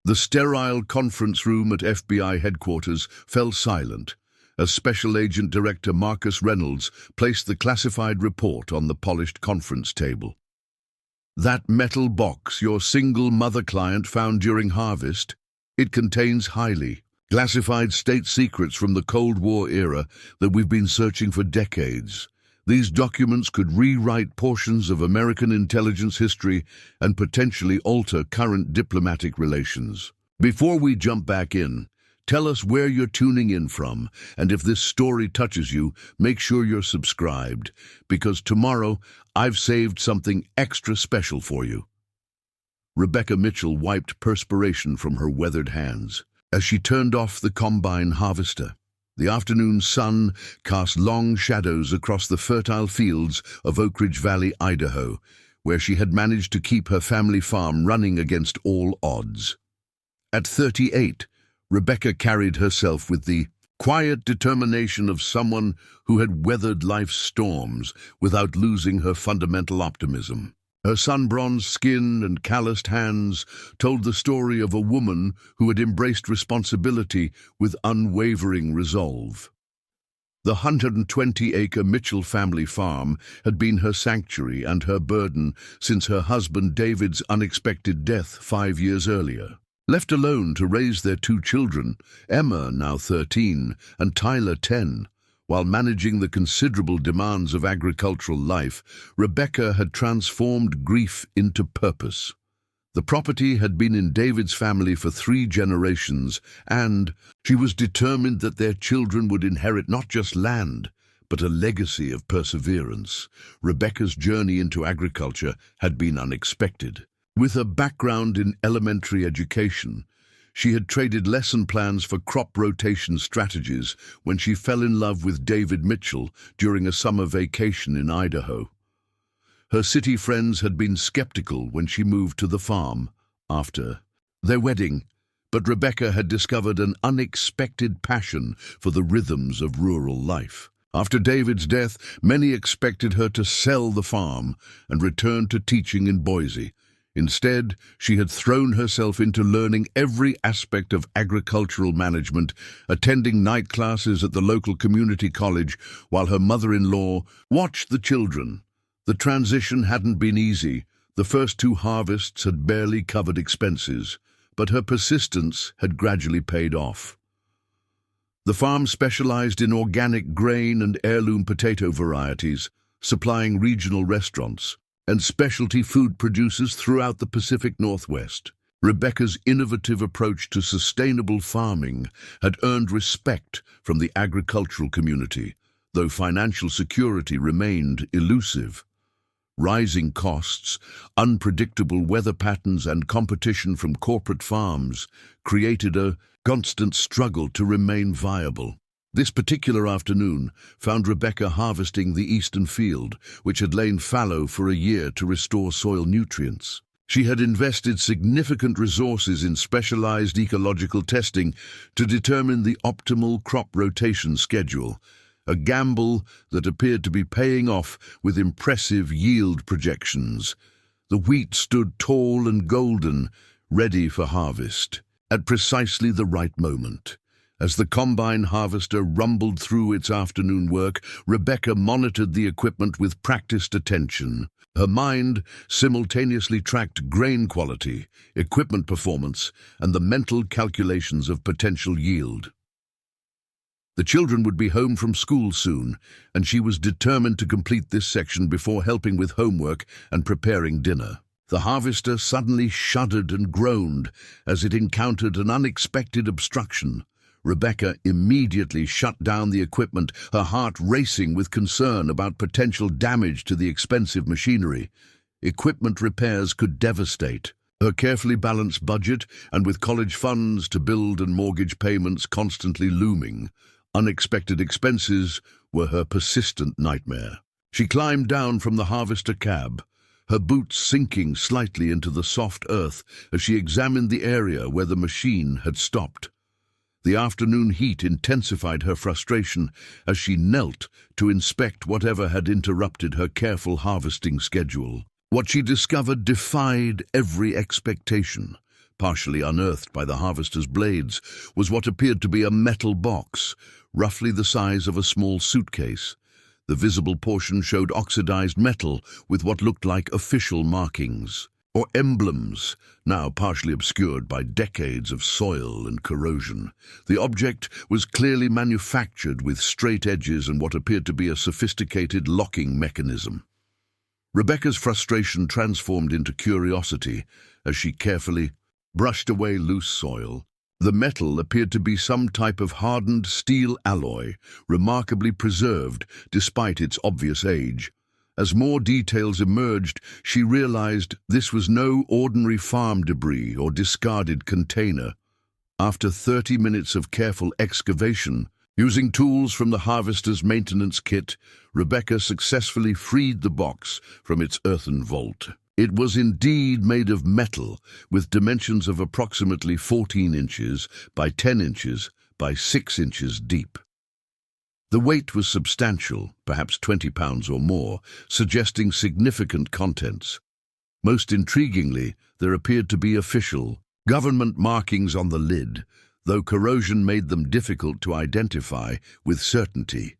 The sterile conference room at FBI headquarters fell silent as Special Agent Director Marcus Reynolds placed the classified report on the polished conference table. That metal box your single mother client found during harvest, it contains highly classified state secrets from the Cold War era that we've been searching for decades. These documents could rewrite portions of American intelligence history and potentially alter current diplomatic relations. Before we jump back in, tell us where you're tuning in from, and if this story touches you, make sure you're subscribed, because tomorrow I've saved something extra special for you. Rebecca Mitchell wiped perspiration from her weathered hands as she turned off the combine harvester. The afternoon sun cast long shadows across the fertile fields of Oakridge Valley, Idaho, where she had managed to keep her family farm running against all odds. At 38, Rebecca carried herself with the quiet determination of someone who had weathered life's storms without losing her fundamental optimism. Her sun-bronzed skin and calloused hands told the story of a woman who had embraced responsibility with unwavering resolve. The 120-acre Mitchell family farm had been her sanctuary and her burden since her husband David's unexpected death 5 years earlier. Left alone to raise their 2 children, Emma, now 13, and Tyler, 10, while managing the considerable demands of agricultural life, Rebecca had transformed grief into purpose. The property had been in David's family for 3 generations, and she was determined that their children would inherit not just land, but a legacy of perseverance. Rebecca's journey into agriculture had been unexpected. With a background in elementary education, she had traded lesson plans for crop rotation strategies when she fell in love with David Mitchell during a summer vacation in Idaho. Her city friends had been skeptical when she moved to the farm after their wedding, but Rebecca had discovered an unexpected passion for the rhythms of rural life. After David's death, many expected her to sell the farm and return to teaching in Boise. Instead, she had thrown herself into learning every aspect of agricultural management, attending night classes at the local community college while her mother-in-law watched the children. The transition hadn't been easy. The first 2 harvests had barely covered expenses, but her persistence had gradually paid off. The farm specialized in organic grain and heirloom potato varieties, supplying regional restaurants and specialty food producers throughout the Pacific Northwest. Rebecca's innovative approach to sustainable farming had earned respect from the agricultural community, though financial security remained elusive. Rising costs, unpredictable weather patterns, and competition from corporate farms created a constant struggle to remain viable. This particular afternoon found Rebecca harvesting the eastern field, which had lain fallow for a year to restore soil nutrients. She had invested significant resources in specialized ecological testing to determine the optimal crop rotation schedule, a gamble that appeared to be paying off with impressive yield projections. The wheat stood tall and golden, ready for harvest, at precisely the right moment. As the combine harvester rumbled through its afternoon work, Rebecca monitored the equipment with practiced attention. Her mind simultaneously tracked grain quality, equipment performance, and the mental calculations of potential yield. The children would be home from school soon, and she was determined to complete this section before helping with homework and preparing dinner. The harvester suddenly shuddered and groaned as it encountered an unexpected obstruction. Rebecca immediately shut down the equipment, her heart racing with concern about potential damage to the expensive machinery. Equipment repairs could devastate her carefully balanced budget, and with college funds to build and mortgage payments constantly looming, unexpected expenses were her persistent nightmare. She climbed down from the harvester cab, her boots sinking slightly into the soft earth as she examined the area where the machine had stopped. The afternoon heat intensified her frustration as she knelt to inspect whatever had interrupted her careful harvesting schedule. What she discovered defied every expectation. partially unearthed by the harvester's blades, was what appeared to be a metal box, roughly the size of a small suitcase. The visible portion showed oxidized metal with what looked like official markings, or emblems, now partially obscured by decades of soil and corrosion. The object was clearly manufactured with straight edges and what appeared to be a sophisticated locking mechanism. Rebecca's frustration transformed into curiosity as she carefully brushed away loose soil. The metal appeared to be some type of hardened steel alloy, remarkably preserved despite its obvious age. As more details emerged, she realized this was no ordinary farm debris or discarded container. After 30 minutes of careful excavation, using tools from the harvester's maintenance kit, Rebecca successfully freed the box from its earthen vault. It was indeed made of metal, with dimensions of approximately 14 inches by 10 inches by 6 inches deep. The weight was substantial, perhaps 20 pounds or more, suggesting significant contents. Most intriguingly, there appeared to be official, government markings on the lid, though corrosion made them difficult to identify with certainty.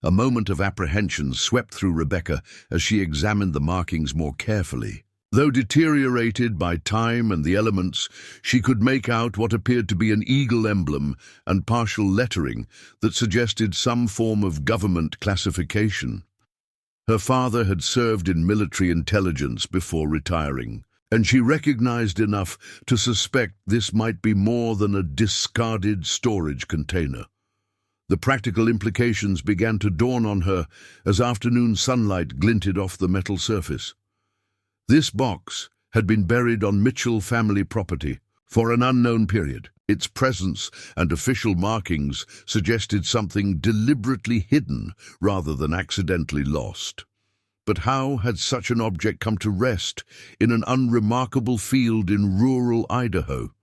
A moment of apprehension swept through Rebecca as she examined the markings more carefully. Though deteriorated by time and the elements, she could make out what appeared to be an eagle emblem and partial lettering that suggested some form of government classification. Her father had served in military intelligence before retiring, and she recognized enough to suspect this might be more than a discarded storage container. The practical implications began to dawn on her as afternoon sunlight glinted off the metal surface. This box had been buried on Mitchell family property for an unknown period. Its presence and official markings suggested something deliberately hidden rather than accidentally lost. But how had such an object come to rest in an unremarkable field in rural Idaho?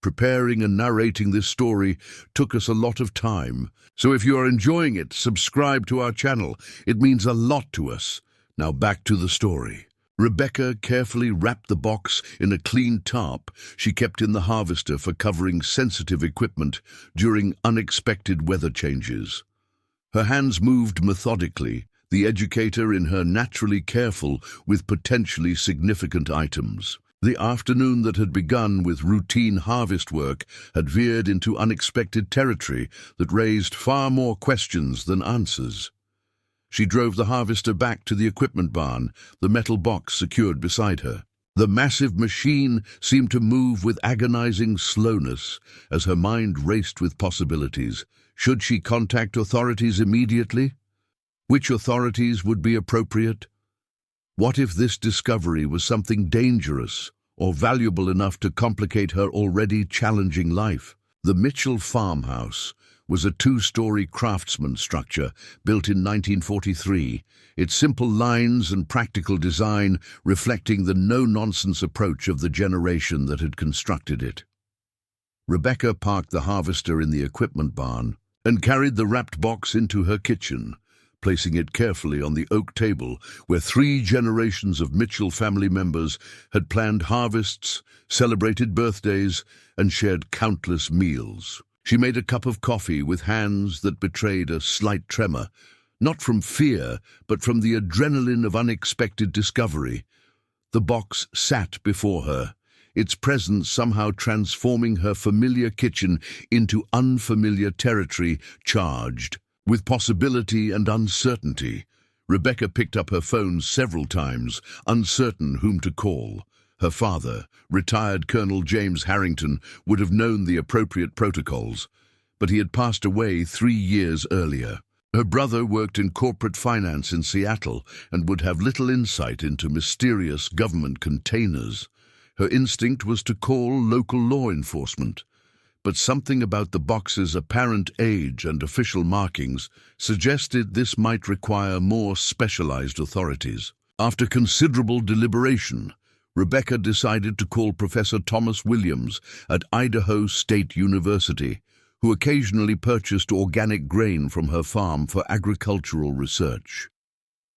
Preparing and narrating this story took us a lot of time, so if you are enjoying it, subscribe to our channel. It means a lot to us. Now back to the story. Rebecca carefully wrapped the box in a clean tarp she kept in the harvester for covering sensitive equipment during unexpected weather changes. Her hands moved methodically, the educator in her naturally careful with potentially significant items. The afternoon that had begun with routine harvest work had veered into unexpected territory that raised far more questions than answers. She drove the harvester back to the equipment barn, the metal box secured beside her. The massive machine seemed to move with agonizing slowness as her mind raced with possibilities. Should she contact authorities immediately? Which authorities would be appropriate? What if this discovery was something dangerous or valuable enough to complicate her already challenging life? The Mitchell farmhouse was a two-story craftsman structure built in 1943, its simple lines and practical design reflecting the no-nonsense approach of the generation that had constructed it. Rebecca parked the harvester in the equipment barn and carried the wrapped box into her kitchen, placing it carefully on the oak table where 3 generations of Mitchell family members had planned harvests, celebrated birthdays, and shared countless meals. She made a cup of coffee with hands that betrayed a slight tremor, not from fear, but from the adrenaline of unexpected discovery. The box sat before her, its presence somehow transforming her familiar kitchen into unfamiliar territory charged with possibility and uncertainty. Rebecca picked up her phone several times, uncertain whom to call. Her father, retired Colonel James Harrington, would have known the appropriate protocols, but he had passed away 3 years earlier. Her brother worked in corporate finance in Seattle and would have little insight into mysterious government containers. Her instinct was to call local law enforcement, but something about the box's apparent age and official markings suggested this might require more specialized authorities. After considerable deliberation, Rebecca decided to call Professor Thomas Williams at Idaho State University, who occasionally purchased organic grain from her farm for agricultural research.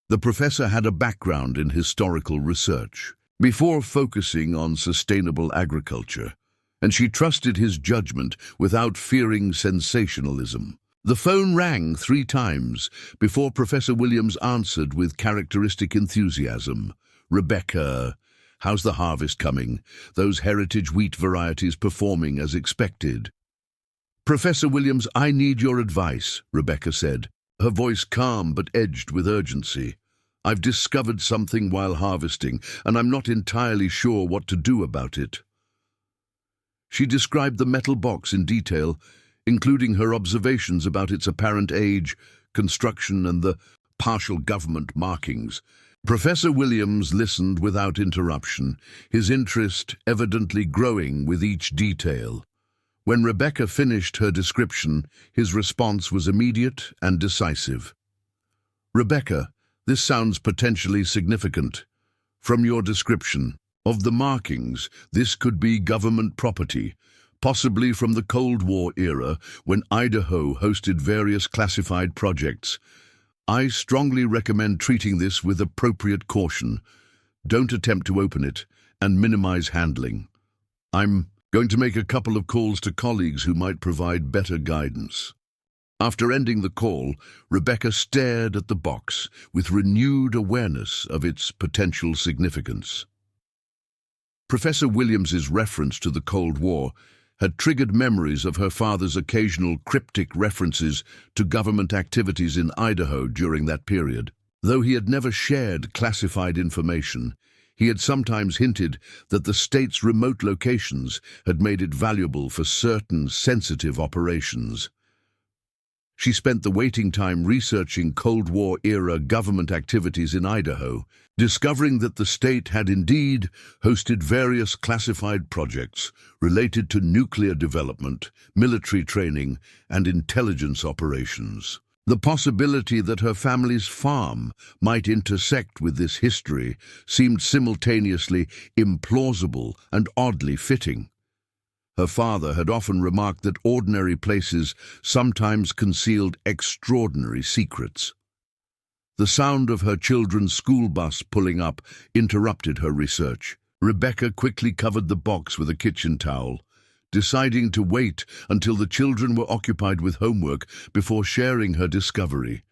The professor had a background in historical research, before focusing on sustainable agriculture, and she trusted his judgment without fearing sensationalism. The phone rang 3 times before Professor Williams answered with characteristic enthusiasm. "Rebecca, how's the harvest coming? Those heritage wheat varieties performing as expected?" "Professor Williams, I need your advice," Rebecca said, her voice calm but edged with urgency. "I've discovered something while harvesting, and I'm not entirely sure what to do about it." She described the metal box in detail, including her observations about its apparent age, construction, and the partial government markings. Professor Williams listened without interruption, his interest evidently growing with each detail. When Rebecca finished her description, his response was immediate and decisive. "Rebecca, this sounds potentially significant. From your description of the markings, this could be government property, possibly from the Cold War era when Idaho hosted various classified projects. I strongly recommend treating this with appropriate caution. Don't attempt to open it, and minimize handling. I'm going to make a couple of calls to colleagues who might provide better guidance." After ending the call, Rebecca stared at the box with renewed awareness of its potential significance. Professor Williams's reference to the Cold War had triggered memories of her father's occasional cryptic references to government activities in Idaho during that period. Though he had never shared classified information, he had sometimes hinted that the state's remote locations had made it valuable for certain sensitive operations. She spent the waiting time researching Cold War-era government activities in Idaho, discovering that the state had indeed hosted various classified projects related to nuclear development, military training, and intelligence operations. The possibility that her family's farm might intersect with this history seemed simultaneously implausible and oddly fitting. Her father had often remarked that ordinary places sometimes concealed extraordinary secrets. The sound of her children's school bus pulling up interrupted her research. Rebecca quickly covered the box with a kitchen towel, deciding to wait until the children were occupied with homework before sharing her discovery.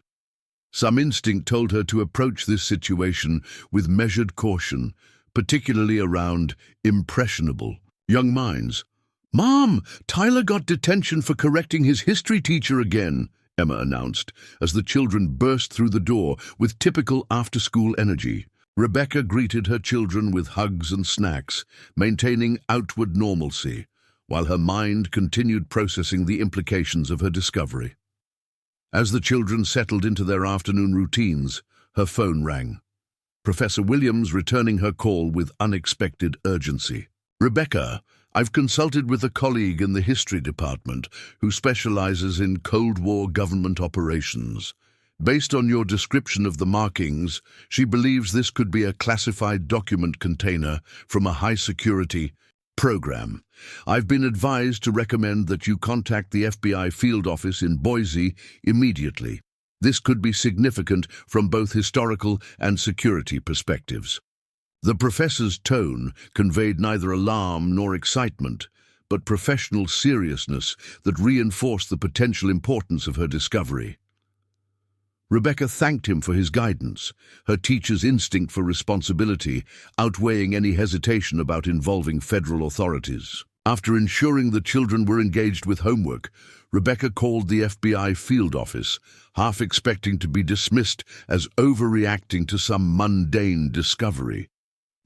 Some instinct told her to approach this situation with measured caution, particularly around impressionable young minds. "Mom, Tyler got detention for correcting his history teacher again," Emma announced, as the children burst through the door with typical after-school energy. Rebecca greeted her children with hugs and snacks, maintaining outward normalcy, while her mind continued processing the implications of her discovery. As the children settled into their afternoon routines, her phone rang. Professor Williams returning her call with unexpected urgency. "Rebecca, I've consulted with a colleague in the history department who specializes in Cold War government operations. Based on your description of the markings, she believes this could be a classified document container from a high-security program. I've been advised to recommend that you contact the FBI field office in Boise immediately. This could be significant from both historical and security perspectives." The professor's tone conveyed neither alarm nor excitement, but professional seriousness that reinforced the potential importance of her discovery. Rebecca thanked him for his guidance, her teacher's instinct for responsibility outweighing any hesitation about involving federal authorities. After ensuring the children were engaged with homework, Rebecca called the FBI field office, half expecting to be dismissed as overreacting to some mundane discovery.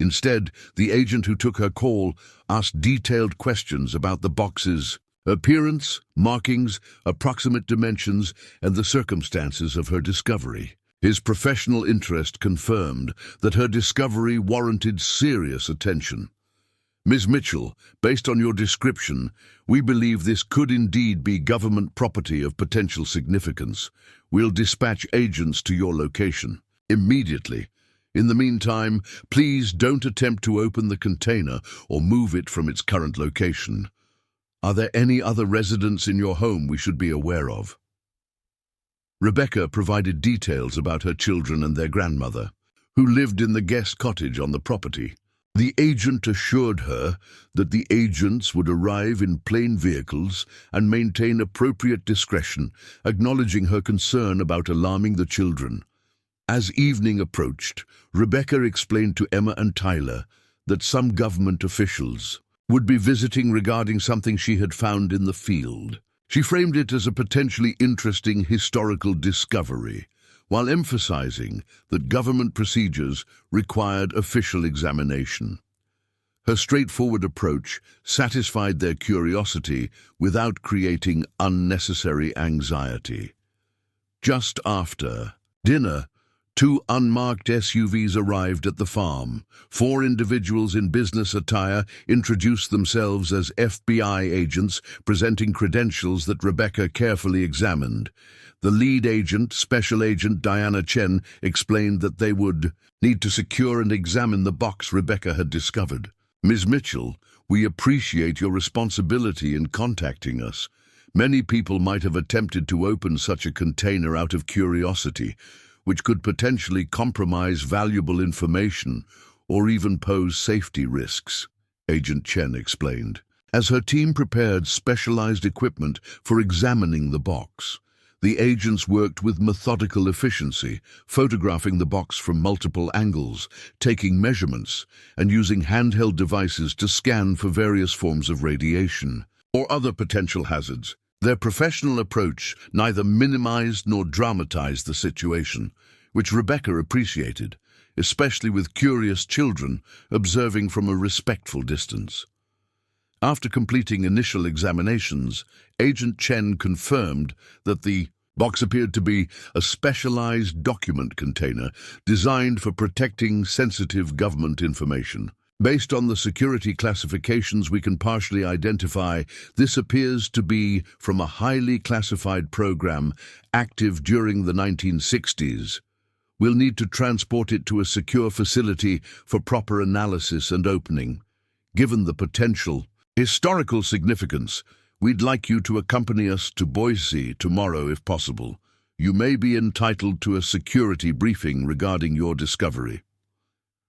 Instead, the agent who took her call asked detailed questions about the box's appearance, markings, approximate dimensions, and the circumstances of her discovery. His professional interest confirmed that her discovery warranted serious attention. "Ms. Mitchell, based on your description, we believe this could indeed be government property of potential significance. We'll dispatch agents to your location immediately. In the meantime, please don't attempt to open the container or move it from its current location. Are there any other residents in your home we should be aware of?" Rebecca provided details about her children and their grandmother, who lived in the guest cottage on the property. The agent assured her that the agents would arrive in plain vehicles and maintain appropriate discretion, acknowledging her concern about alarming the children. As evening approached, Rebecca explained to Emma and Tyler that some government officials would be visiting regarding something she had found in the field. She framed it as a potentially interesting historical discovery, while emphasizing that government procedures required official examination. Her straightforward approach satisfied their curiosity without creating unnecessary anxiety. Just after dinner, 2 unmarked SUVs arrived at the farm. 4 individuals in business attire introduced themselves as FBI agents, presenting credentials that Rebecca carefully examined. The lead agent, Special Agent Diana Chen, explained that they would need to secure and examine the box Rebecca had discovered. "Ms. Mitchell, we appreciate your responsibility in contacting us. Many people might have attempted to open such a container out of curiosity, which could potentially compromise valuable information or even pose safety risks," Agent Chen explained, as her team prepared specialized equipment for examining the box. The agents worked with methodical efficiency, photographing the box from multiple angles, taking measurements, and using handheld devices to scan for various forms of radiation or other potential hazards. Their professional approach neither minimized nor dramatized the situation, which Rebecca appreciated, especially with curious children observing from a respectful distance. After completing initial examinations, Agent Chen confirmed that the box appeared to be a specialized document container designed for protecting sensitive government information. Based on the security classifications we can partially identify, this appears to be from a highly classified program active during the 1960s. We'll need to transport it to a secure facility for proper analysis and opening. Given the potential historical significance, we'd like you to accompany us to Boise tomorrow if possible. You may be entitled to a security briefing regarding your discovery.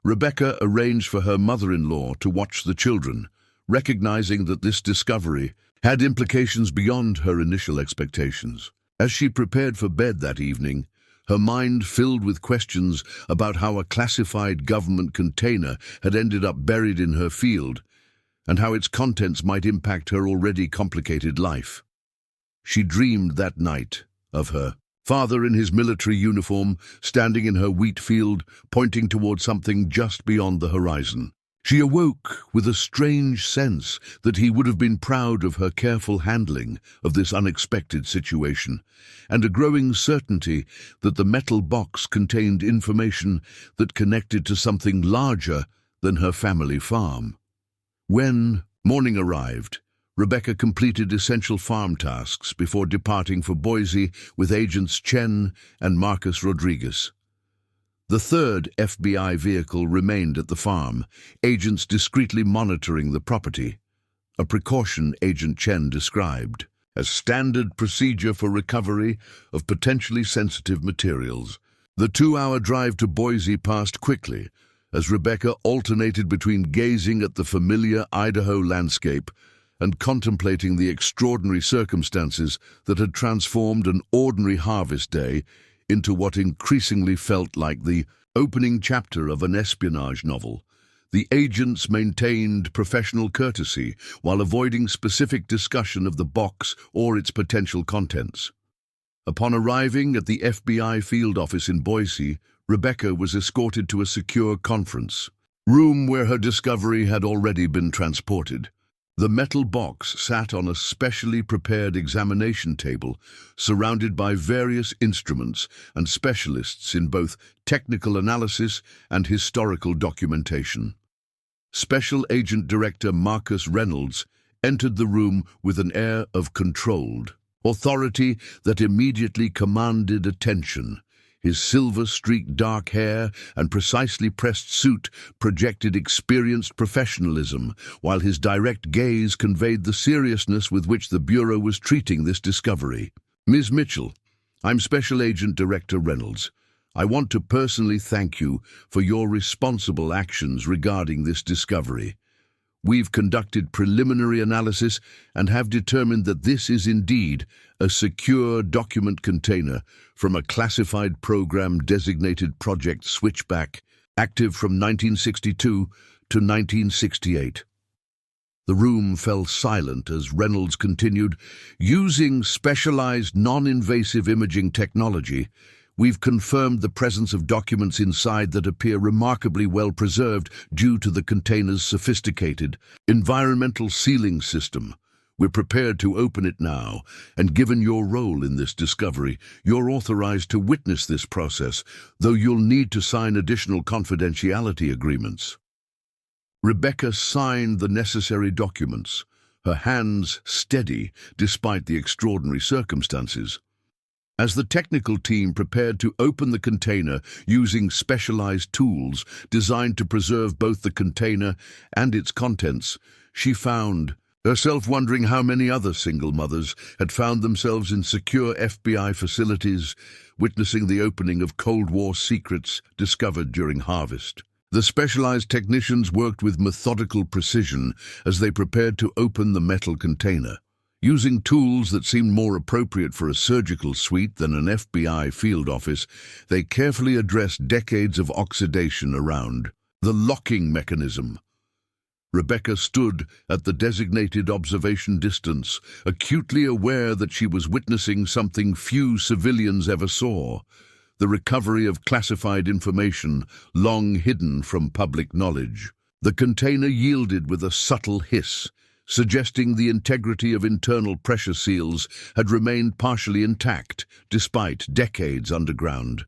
Rebecca arranged for her mother-in-law to watch the children, recognizing that this discovery had implications beyond her initial expectations. As she prepared for bed that evening, her mind filled with questions about how a classified government container had ended up buried in her field, and how its contents might impact her already complicated life. She dreamed that night of her father in his military uniform, standing in her wheat field, pointing toward something just beyond the horizon. She awoke with a strange sense that he would have been proud of her careful handling of this unexpected situation, and a growing certainty that the metal box contained information that connected to something larger than her family farm. When morning arrived, Rebecca completed essential farm tasks before departing for Boise with Agents Chen and Marcus Rodriguez. The third FBI vehicle remained at the farm, agents discreetly monitoring the property, a precaution Agent Chen described as standard procedure for recovery of potentially sensitive materials. The 2-hour drive to Boise passed quickly, as Rebecca alternated between gazing at the familiar Idaho landscape and contemplating the extraordinary circumstances that had transformed an ordinary harvest day into what increasingly felt like the opening chapter of an espionage novel. The agents maintained professional courtesy while avoiding specific discussion of the box or its potential contents. Upon arriving at the FBI field office in Boise, Rebecca was escorted to a secure conference room where her discovery had already been transported. The metal box sat on a specially prepared examination table, surrounded by various instruments and specialists in both technical analysis and historical documentation. Special Agent Director Marcus Reynolds entered the room with an air of controlled authority that immediately commanded attention. His silver-streaked dark hair and precisely pressed suit projected experienced professionalism, while his direct gaze conveyed the seriousness with which the Bureau was treating this discovery. "Ms. Mitchell, I'm Special Agent Director Reynolds. I want to personally thank you for your responsible actions regarding this discovery. We've conducted preliminary analysis and have determined that this is indeed a secure document container from a classified program designated Project Switchback, active from 1962 to 1968. The room fell silent as Reynolds continued, "Using specialized non-invasive imaging technology, we've confirmed the presence of documents inside that appear remarkably well preserved due to the container's sophisticated environmental sealing system. We're prepared to open it now, and given your role in this discovery, you're authorized to witness this process, though you'll need to sign additional confidentiality agreements." Rebecca signed the necessary documents, her hands steady despite the extraordinary circumstances. As the technical team prepared to open the container using specialized tools designed to preserve both the container and its contents, she found herself wondering how many other single mothers had found themselves in secure FBI facilities, witnessing the opening of Cold War secrets discovered during harvest. The specialized technicians worked with methodical precision as they prepared to open the metal container. Using tools that seemed more appropriate for a surgical suite than an FBI field office, they carefully addressed decades of oxidation around the locking mechanism. Rebecca stood at the designated observation distance, acutely aware that she was witnessing something few civilians ever saw: the recovery of classified information long hidden from public knowledge. The container yielded with a subtle hiss, suggesting the integrity of internal pressure seals had remained partially intact despite decades underground.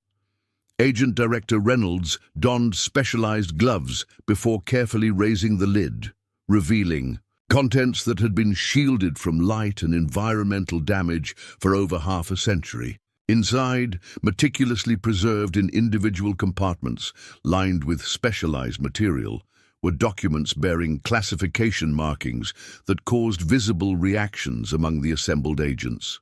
Agent Director Reynolds donned specialized gloves before carefully raising the lid, revealing contents that had been shielded from light and environmental damage for over half a century. Inside, meticulously preserved in individual compartments lined with specialized material, were documents bearing classification markings that caused visible reactions among the assembled agents.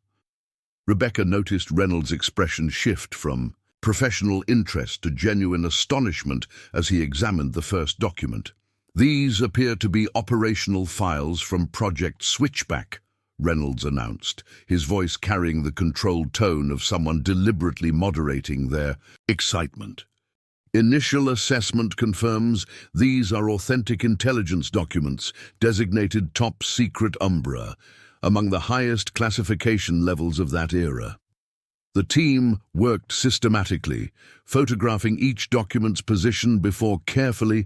Rebecca noticed Reynolds' expression shift from professional interest to genuine astonishment as he examined the first document. "These appear to be operational files from Project Switchback," Reynolds announced, his voice carrying the controlled tone of someone deliberately moderating their excitement. "Initial assessment confirms these are authentic intelligence documents designated Top Secret Umbra, among the highest classification levels of that era." The team worked systematically, photographing each document's position before carefully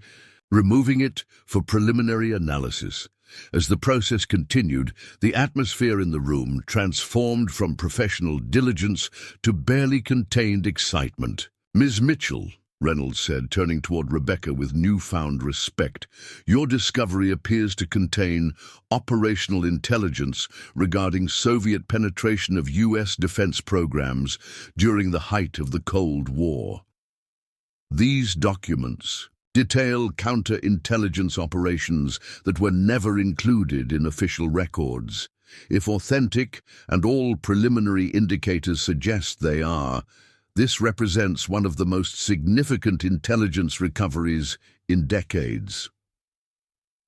removing it for preliminary analysis. As the process continued, the atmosphere in the room transformed from professional diligence to barely contained excitement. "Ms. Mitchell," Reynolds said, turning toward Rebecca with newfound respect, "your discovery appears to contain operational intelligence regarding Soviet penetration of U.S. defense programs during the height of the Cold War. These documents detail counterintelligence operations that were never included in official records. If authentic, and all preliminary indicators suggest they are, this represents one of the most significant intelligence recoveries in decades."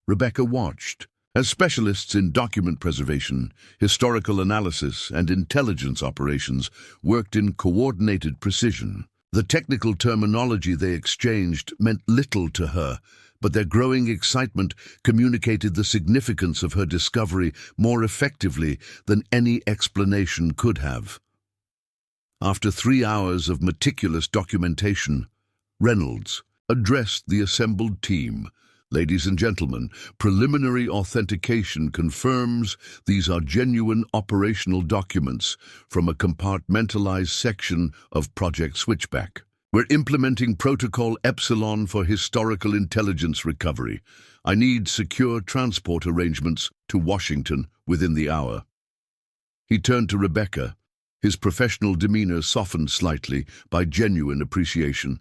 Rebecca watched as specialists in document preservation, historical analysis, and intelligence operations worked in coordinated precision. The technical terminology they exchanged meant little to her, but their growing excitement communicated the significance of her discovery more effectively than any explanation could have. After 3 hours of meticulous documentation, Reynolds addressed the assembled team. "Ladies and gentlemen, preliminary authentication confirms these are genuine operational documents from a compartmentalized section of Project Switchback. We're implementing Protocol Epsilon for historical intelligence recovery. I need secure transport arrangements to Washington within the hour." He turned to Rebecca, his professional demeanor softened slightly by genuine appreciation.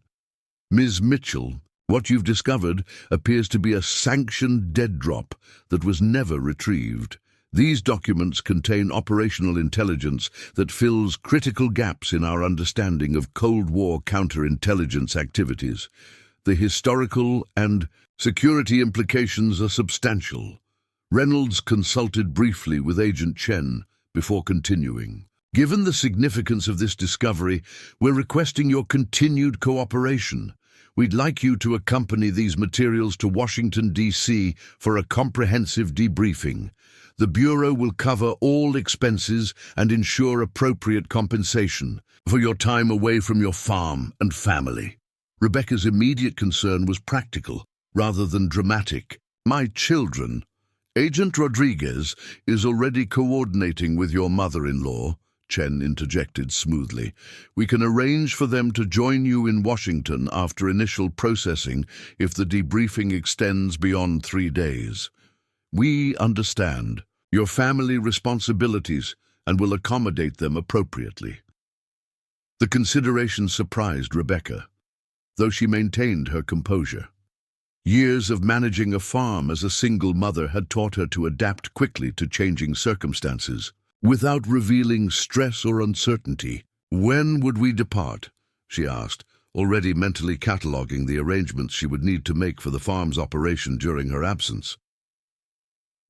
"Ms. Mitchell, what you've discovered appears to be a sanctioned dead drop that was never retrieved. These documents contain operational intelligence that fills critical gaps in our understanding of Cold War counterintelligence activities. The historical and security implications are substantial. Reynolds consulted briefly with Agent Chen before continuing. Given the significance of this discovery, we're requesting your continued cooperation. We'd like you to accompany these materials to Washington, D.C. for a comprehensive debriefing. The Bureau will cover all expenses and ensure appropriate compensation for your time away from your farm and family. Rebecca's immediate concern was practical rather than dramatic. My children. Agent Rodriguez is already coordinating with your mother-in-law, Chen interjected smoothly. We can arrange for them to join you in Washington after initial processing if the debriefing extends beyond 3 days. We understand your family responsibilities and will accommodate them appropriately. The consideration surprised Rebecca, though she maintained her composure. Years of managing a farm as a single mother had taught her to adapt quickly to changing circumstances, without revealing stress or uncertainty. When would we depart? She asked, already mentally cataloguing the arrangements she would need to make for the farm's operation during her absence.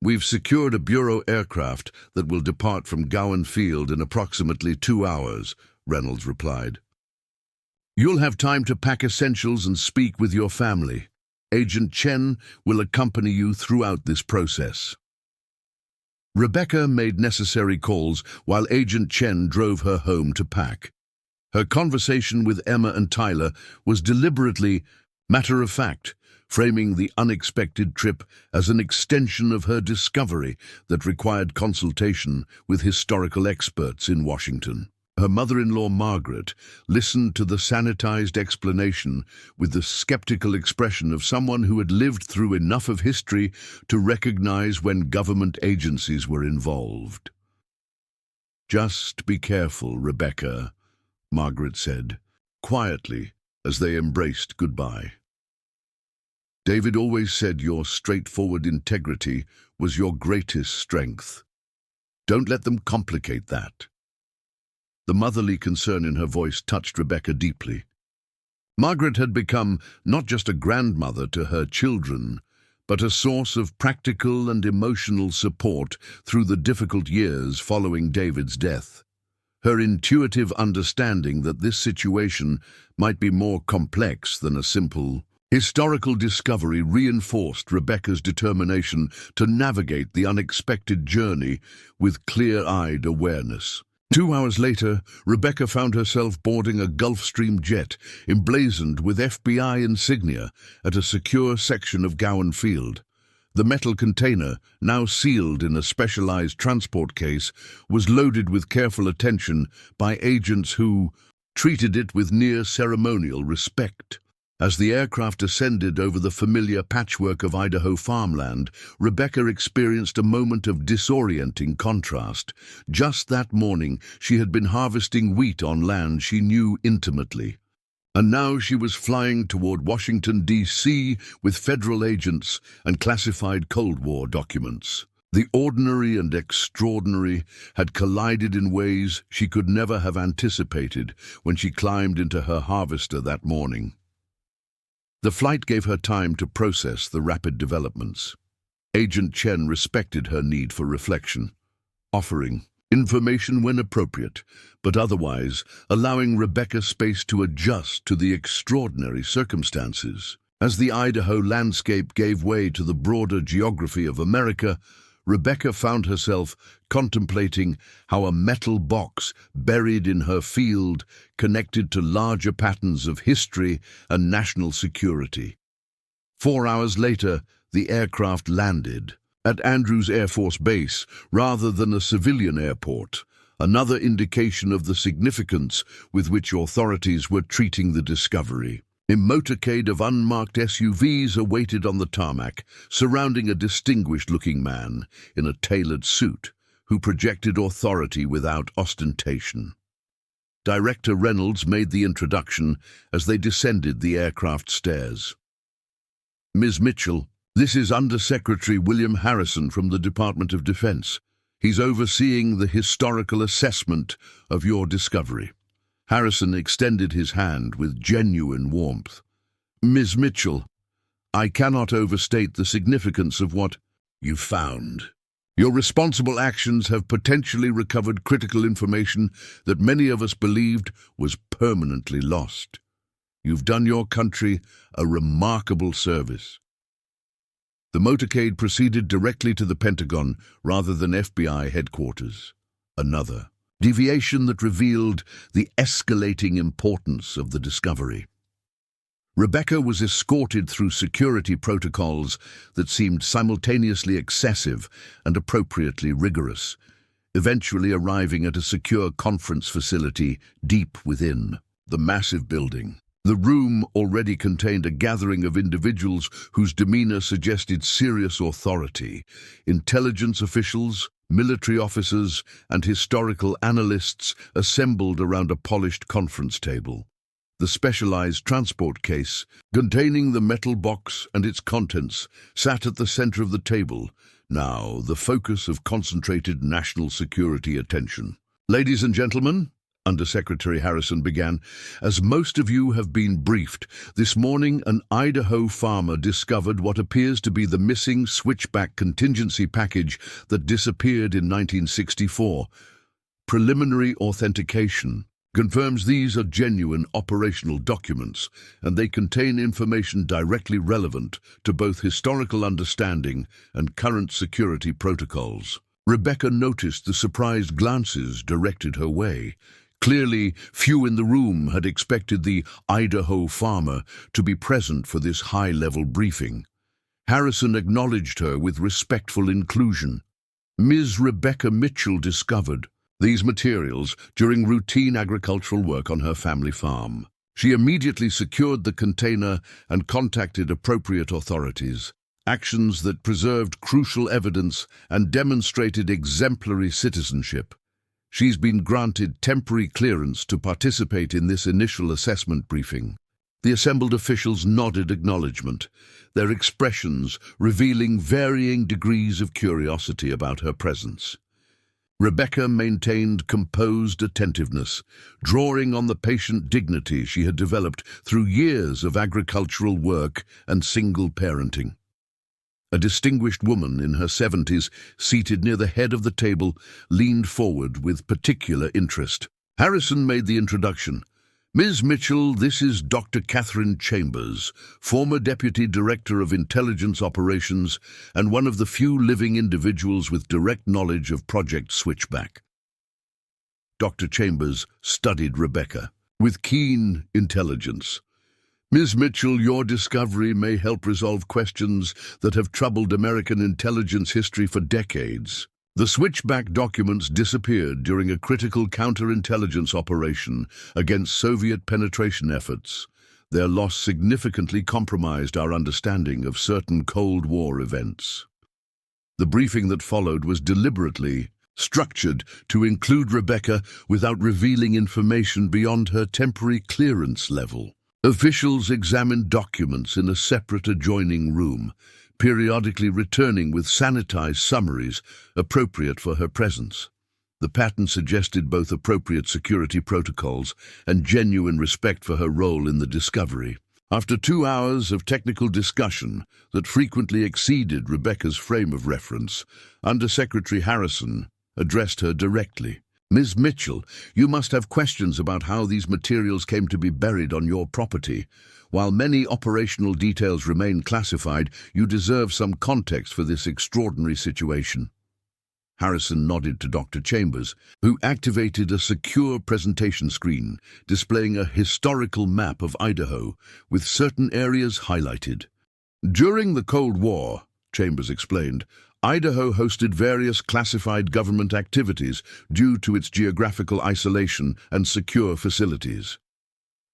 We've secured a Bureau aircraft that will depart from Gowan Field in approximately 2 hours, Reynolds replied. You'll have time to pack essentials and speak with your family. Agent Chen will accompany you throughout this process. Rebecca made necessary calls while Agent Chen drove her home to pack. Her conversation with Emma and Tyler was deliberately matter-of-fact, framing the unexpected trip as an extension of her discovery that required consultation with historical experts in Washington. Her mother-in-law, Margaret, listened to the sanitized explanation with the skeptical expression of someone who had lived through enough of history to recognize when government agencies were involved. Just be careful, Rebecca, Margaret said, quietly as they embraced goodbye. David always said your straightforward integrity was your greatest strength. Don't let them complicate that. The motherly concern in her voice touched Rebecca deeply. Margaret had become not just a grandmother to her children, but a source of practical and emotional support through the difficult years following David's death. Her intuitive understanding that this situation might be more complex than a simple historical discovery reinforced Rebecca's determination to navigate the unexpected journey with clear-eyed awareness. 2 hours later, Rebecca found herself boarding a Gulfstream jet emblazoned with FBI insignia at a secure section of Gowan Field. The metal container, now sealed in a specialized transport case, was loaded with careful attention by agents who treated it with near-ceremonial respect. As the aircraft ascended over the familiar patchwork of Idaho farmland, Rebecca experienced a moment of disorienting contrast. Just that morning, she had been harvesting wheat on land she knew intimately. And now she was flying toward Washington, D.C. with federal agents and classified Cold War documents. The ordinary and extraordinary had collided in ways she could never have anticipated when she climbed into her harvester that morning. The flight gave her time to process the rapid developments. Agent Chen respected her need for reflection, offering information when appropriate, but otherwise allowing Rebecca space to adjust to the extraordinary circumstances. As the Idaho landscape gave way to the broader geography of America, Rebecca found herself contemplating how a metal box buried in her field connected to larger patterns of history and national security. 4 hours later, the aircraft landed at Andrews Air Force Base rather than a civilian airport, another indication of the significance with which authorities were treating the discovery. A motorcade of unmarked SUVs awaited on the tarmac, surrounding a distinguished-looking man in a tailored suit who projected authority without ostentation. Director Reynolds made the introduction as they descended the aircraft stairs. Ms. Mitchell, this is Undersecretary William Harrison from the Department of Defense. He's overseeing the historical assessment of your discovery." Harrison extended his hand with genuine warmth. "Ms. Mitchell, I cannot overstate the significance of what you've found. Your responsible actions have potentially recovered critical information that many of us believed was permanently lost. You've done your country a remarkable service." The motorcade proceeded directly to the Pentagon rather than FBI headquarters. Another deviation that revealed the escalating importance of the discovery. Rebecca was escorted through security protocols that seemed simultaneously excessive and appropriately rigorous, eventually arriving at a secure conference facility deep within the massive building. The room already contained a gathering of individuals whose demeanor suggested serious authority: intelligence officials, military officers, and historical analysts assembled around a polished conference table. The specialized transport case, containing the metal box and its contents, sat at the center of the table, now the focus of concentrated national security attention. "Ladies and gentlemen," Undersecretary Harrison began, "as most of you have been briefed, this morning an Idaho farmer discovered what appears to be the missing switchback contingency package that disappeared in 1964. Preliminary authentication confirms these are genuine operational documents, and they contain information directly relevant to both historical understanding and current security protocols." Rebecca noticed the surprised glances directed her way. Clearly, few in the room had expected the Idaho farmer to be present for this high-level briefing. Harrison acknowledged her with respectful inclusion. Ms. Rebecca Mitchell discovered these materials during routine agricultural work on her family farm. She immediately secured the container and contacted appropriate authorities, actions that preserved crucial evidence and demonstrated exemplary citizenship. She's been granted temporary clearance to participate in this initial assessment briefing. The assembled officials nodded acknowledgement, their expressions revealing varying degrees of curiosity about her presence. Rebecca maintained composed attentiveness, drawing on the patient dignity she had developed through years of agricultural work and single parenting. A distinguished woman in her 70s, seated near the head of the table, leaned forward with particular interest. Harrison made the introduction. "Ms. Mitchell, this is Dr. Catherine Chambers, former Deputy Director of Intelligence Operations and one of the few living individuals with direct knowledge of Project Switchback." Dr. Chambers studied Rebecca with keen intelligence. "Ms. Mitchell, your discovery may help resolve questions that have troubled American intelligence history for decades. The switchback documents disappeared during a critical counterintelligence operation against Soviet penetration efforts. Their loss significantly compromised our understanding of certain Cold War events." The briefing that followed was deliberately structured to include Rebecca without revealing information beyond her temporary clearance level. Officials examined documents in a separate adjoining room, periodically returning with sanitized summaries appropriate for her presence. The pattern suggested both appropriate security protocols and genuine respect for her role in the discovery. After 2 hours of technical discussion that frequently exceeded Rebecca's frame of reference, Undersecretary Harrison addressed her directly. "Ms. Mitchell, you must have questions about how these materials came to be buried on your property. While many operational details remain classified, you deserve some context for this extraordinary situation." Harrison nodded to Dr. Chambers, who activated a secure presentation screen displaying a historical map of Idaho with certain areas highlighted. "During the Cold War," Chambers explained, "Idaho hosted various classified government activities due to its geographical isolation and secure facilities.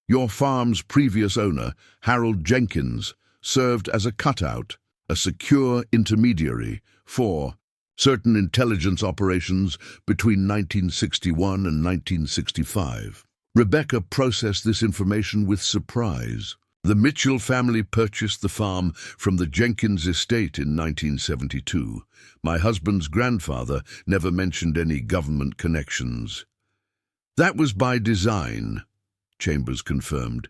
Your farm's previous owner, Harold Jenkins, served as a cutout, a secure intermediary for certain intelligence operations between 1961 and 1965. Rebecca processed this information with surprise. The Mitchell family purchased the farm from the Jenkins estate in 1972. My husband's grandfather never mentioned any government connections. That was by design, Chambers confirmed.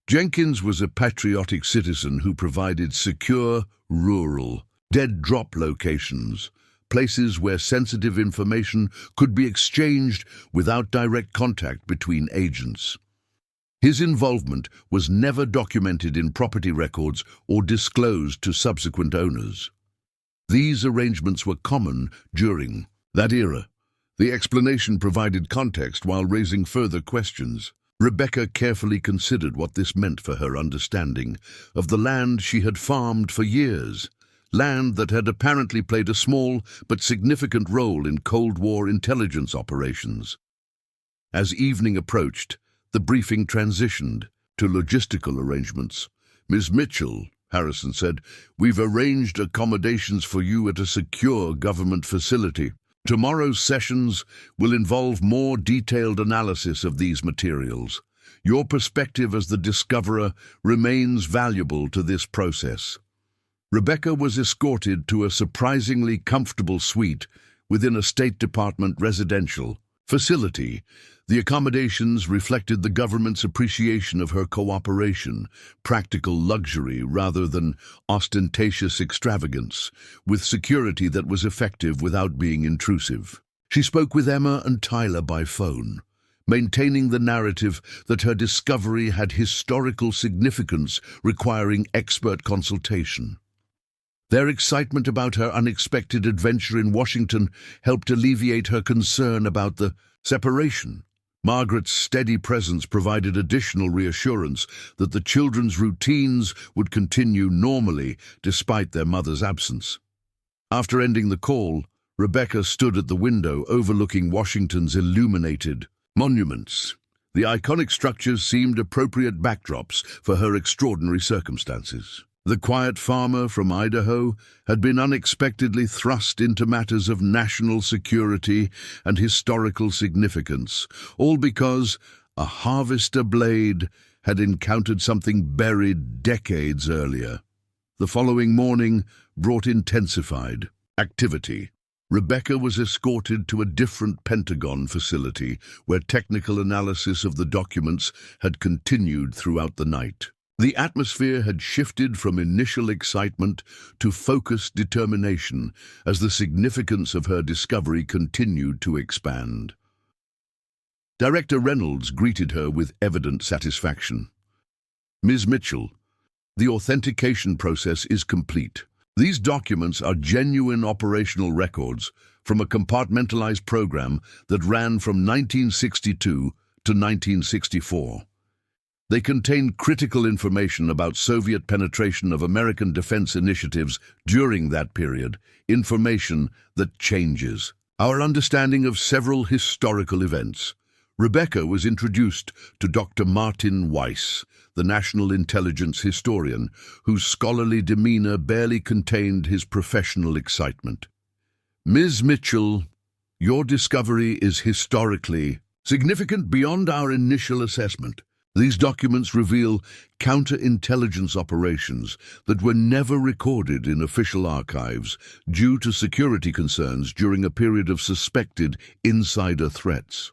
Jenkins was a patriotic citizen who provided secure, rural, dead drop locations, places where sensitive information could be exchanged without direct contact between agents. His involvement was never documented in property records or disclosed to subsequent owners. These arrangements were common during that era. The explanation provided context while raising further questions. Rebecca carefully considered what this meant for her understanding of the land she had farmed for years, land that had apparently played a small but significant role in Cold War intelligence operations. As evening approached, the briefing transitioned to logistical arrangements. "Ms. Mitchell," Harrison said, "we've arranged accommodations for you at a secure government facility. Tomorrow's sessions will involve more detailed analysis of these materials. Your perspective as the discoverer remains valuable to this process." Rebecca was escorted to a surprisingly comfortable suite within a State Department residential facility. The accommodations reflected the government's appreciation of her cooperation, practical luxury rather than ostentatious extravagance, with security that was effective without being intrusive. She spoke with Emma and Tyler by phone, maintaining the narrative that her discovery had historical significance requiring expert consultation. Their excitement about her unexpected adventure in Washington helped alleviate her concern about the separation. Margaret's steady presence provided additional reassurance that the children's routines would continue normally despite their mother's absence. After ending the call, Rebecca stood at the window overlooking Washington's illuminated monuments. The iconic structures seemed appropriate backdrops for her extraordinary circumstances. The quiet farmer from Idaho had been unexpectedly thrust into matters of national security and historical significance, all because a harvester blade had encountered something buried decades earlier. The following morning brought intensified activity. Rebecca was escorted to a different Pentagon facility where technical analysis of the documents had continued throughout the night. The atmosphere had shifted from initial excitement to focused determination as the significance of her discovery continued to expand. Director Reynolds greeted her with evident satisfaction. "Ms. Mitchell, the authentication process is complete. These documents are genuine operational records from a compartmentalized program that ran from 1962 to 1964. They contain critical information about Soviet penetration of American defense initiatives during that period, information that changes our understanding of several historical events." Rebecca was introduced to Dr. Martin Weiss, the national intelligence historian, whose scholarly demeanor barely contained his professional excitement. "Ms. Mitchell, your discovery is historically significant beyond our initial assessment. These documents reveal counterintelligence operations that were never recorded in official archives due to security concerns during a period of suspected insider threats."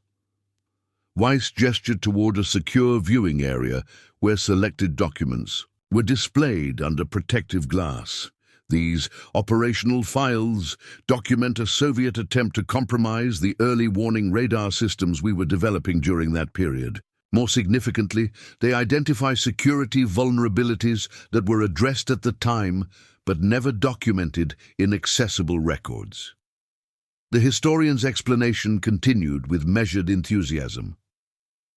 Weiss gestured toward a secure viewing area where selected documents were displayed under protective glass. These operational files document a Soviet attempt to compromise the early warning radar systems we were developing during that period. More significantly, they identify security vulnerabilities that were addressed at the time but never documented in accessible records. The historian's explanation continued with measured enthusiasm.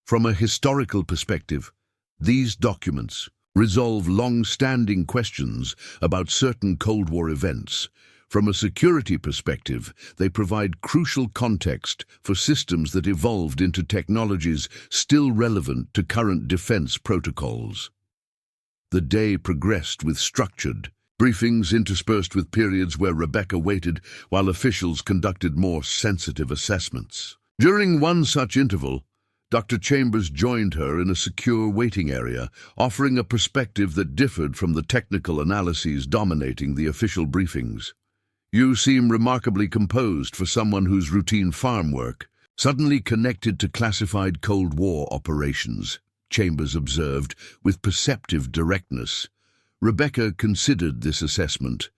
From a historical perspective, these documents resolve long-standing questions about certain Cold War events. From a security perspective, they provide crucial context for systems that evolved into technologies still relevant to current defense protocols. The day progressed with structured briefings interspersed with periods where Rebecca waited while officials conducted more sensitive assessments. During one such interval, Dr. Chambers joined her in a secure waiting area, offering a perspective that differed from the technical analyses dominating the official briefings. "You seem remarkably composed for someone whose routine farm work suddenly connected to classified Cold War operations," Chambers observed with perceptive directness. Rebecca considered this assessment.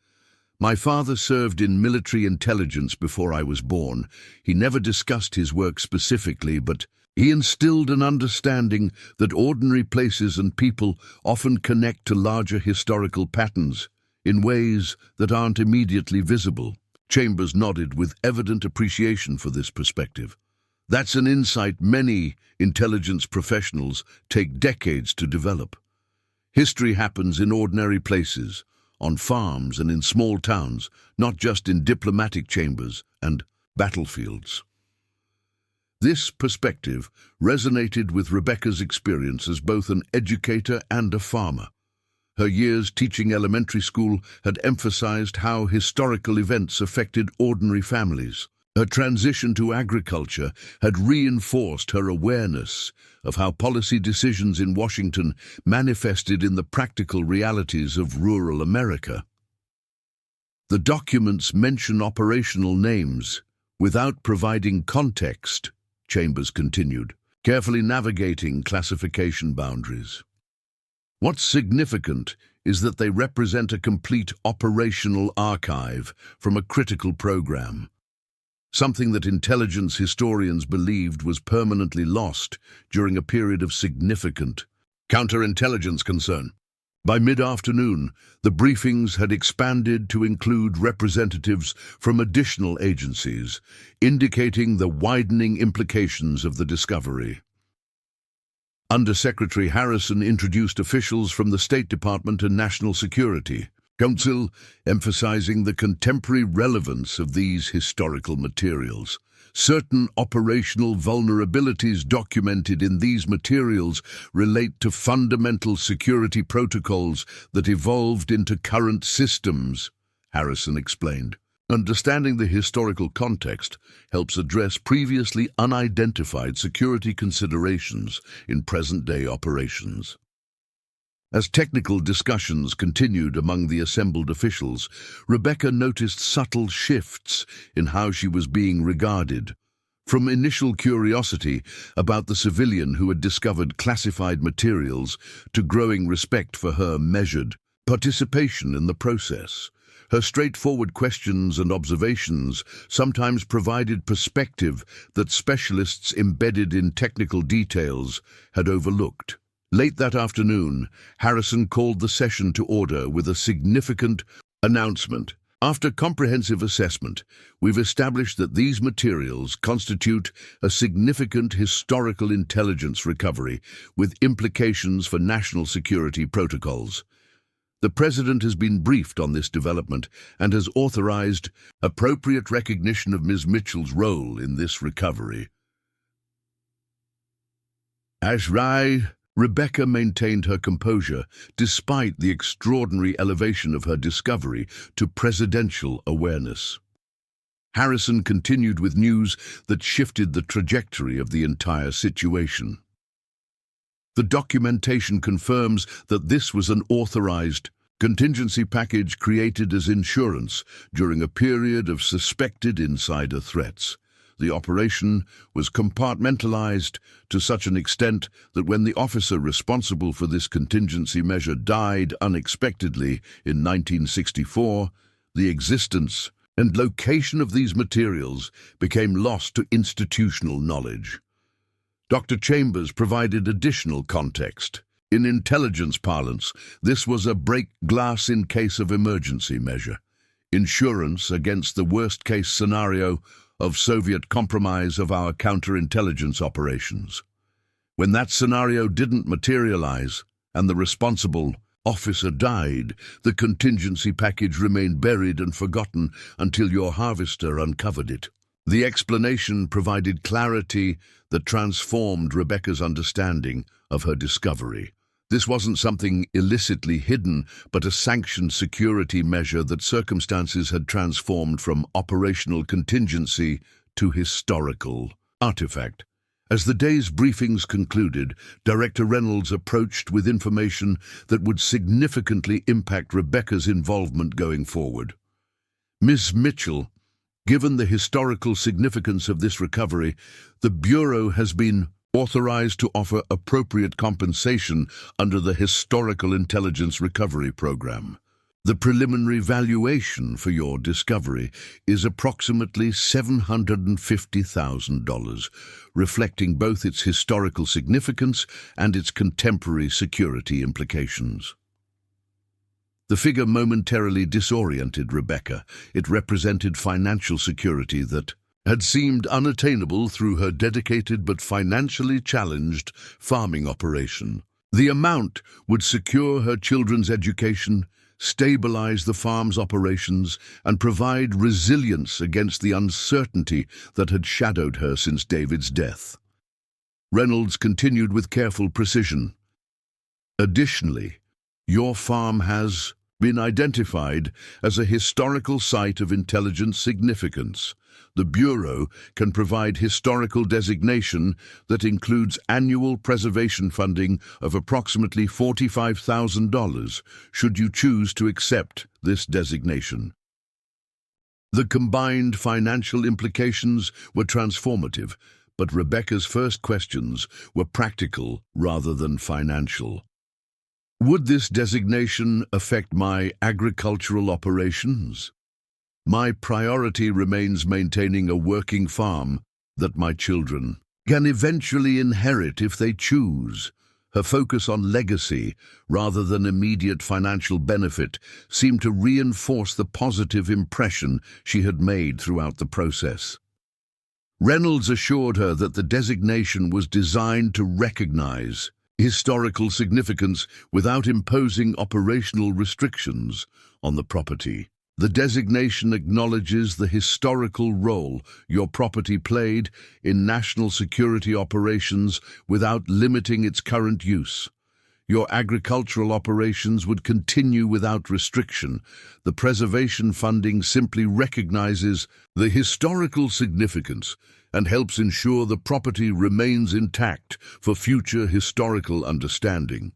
"My father served in military intelligence before I was born. He never discussed his work specifically, but he instilled an understanding that ordinary places and people often connect to larger historical patterns in ways that aren't immediately visible." Chambers nodded with evident appreciation for this perspective. "That's an insight many intelligence professionals take decades to develop. History happens in ordinary places, on farms and in small towns, not just in diplomatic chambers and battlefields." This perspective resonated with Rebecca's experience as both an educator and a farmer. Her years teaching elementary school had emphasized how historical events affected ordinary families. Her transition to agriculture had reinforced her awareness of how policy decisions in Washington manifested in the practical realities of rural America. The documents mention operational names without providing context, Chambers continued, carefully navigating classification boundaries. "What's significant is that they represent a complete operational archive from a critical program, something that intelligence historians believed was permanently lost during a period of significant counterintelligence concern." By mid-afternoon, the briefings had expanded to include representatives from additional agencies, indicating the widening implications of the discovery. Undersecretary Harrison introduced officials from the State Department and National Security Council, emphasizing the contemporary relevance of these historical materials. Certain operational vulnerabilities documented in these materials relate to fundamental security protocols that evolved into current systems, Harrison explained. Understanding the historical context helps address previously unidentified security considerations in present-day operations. As technical discussions continued among the assembled officials, Rebecca noticed subtle shifts in how she was being regarded. From initial curiosity about the civilian who had discovered classified materials to growing respect for her measured participation in the process. Her straightforward questions and observations sometimes provided perspective that specialists embedded in technical details had overlooked. Late that afternoon, Harrison called the session to order with a significant announcement. "After comprehensive assessment, we've established that these materials constitute a significant historical intelligence recovery with implications for national security protocols. The President has been briefed on this development and has authorized appropriate recognition of Ms. Mitchell's role in this recovery." As Rebecca maintained her composure despite the extraordinary elevation of her discovery to presidential awareness. Harrison continued with news that shifted the trajectory of the entire situation. The documentation confirms that this was an authorized contingency package created as insurance during a period of suspected insider threats. The operation was compartmentalized to such an extent that when the officer responsible for this contingency measure died unexpectedly in 1964, the existence and location of these materials became lost to institutional knowledge. Dr. Chambers provided additional context. In intelligence parlance, this was a break glass in case of emergency measure, insurance against the worst-case scenario of Soviet compromise of our counterintelligence operations. When that scenario didn't materialize and the responsible officer died, the contingency package remained buried and forgotten until your harvester uncovered it. The explanation provided clarity that transformed Rebecca's understanding of her discovery. This wasn't something illicitly hidden, but a sanctioned security measure that circumstances had transformed from operational contingency to historical artifact. As the day's briefings concluded, Director Reynolds approached with information that would significantly impact Rebecca's involvement going forward. Ms. Mitchell, given the historical significance of this recovery, the Bureau has been authorized to offer appropriate compensation under the Historical Intelligence Recovery Program. The preliminary valuation for your discovery is approximately $750,000, reflecting both its historical significance and its contemporary security implications. The figure momentarily disoriented Rebecca. It represented financial security that had seemed unattainable through her dedicated but financially challenged farming operation. The amount would secure her children's education, stabilize the farm's operations, and provide resilience against the uncertainty that had shadowed her since David's death. Reynolds continued with careful precision. Additionally, your farm has been identified as a historical site of intelligent significance. The Bureau can provide historical designation that includes annual preservation funding of approximately $45,000, should you choose to accept this designation. The combined financial implications were transformative, but Rebecca's first questions were practical rather than financial. Would this designation affect my agricultural operations? My priority remains maintaining a working farm that my children can eventually inherit if they choose. Her focus on legacy, rather than immediate financial benefit, seemed to reinforce the positive impression she had made throughout the process. Reynolds assured her that the designation was designed to recognize historical significance without imposing operational restrictions on the property. The designation acknowledges the historical role your property played in national security operations without limiting its current use. Your agricultural operations would continue without restriction. The preservation funding simply recognizes the historical significance and helps ensure the property remains intact for future historical understanding.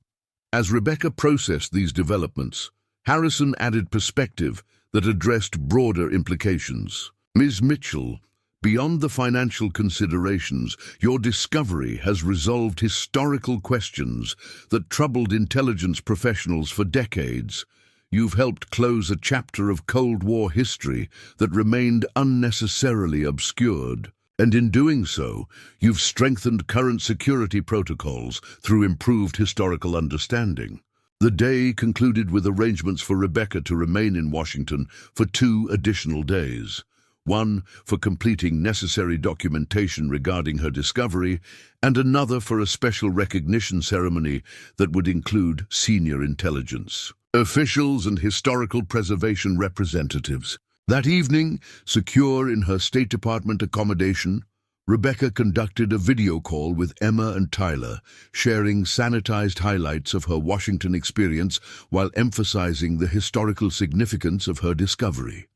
As Rebecca processed these developments, Harrison added perspective that addressed broader implications. Ms. Mitchell, beyond the financial considerations, your discovery has resolved historical questions that troubled intelligence professionals for decades. You've helped close a chapter of Cold War history that remained unnecessarily obscured. And in doing so, you've strengthened current security protocols through improved historical understanding. The day concluded with arrangements for Rebecca to remain in Washington for 2 additional days. One for completing necessary documentation regarding her discovery, and another for a special recognition ceremony that would include senior intelligence officials and historical preservation representatives. That evening, secure in her State Department accommodation, Rebecca conducted a video call with Emma and Tyler, sharing sanitized highlights of her Washington experience while emphasizing the historical significance of her discovery.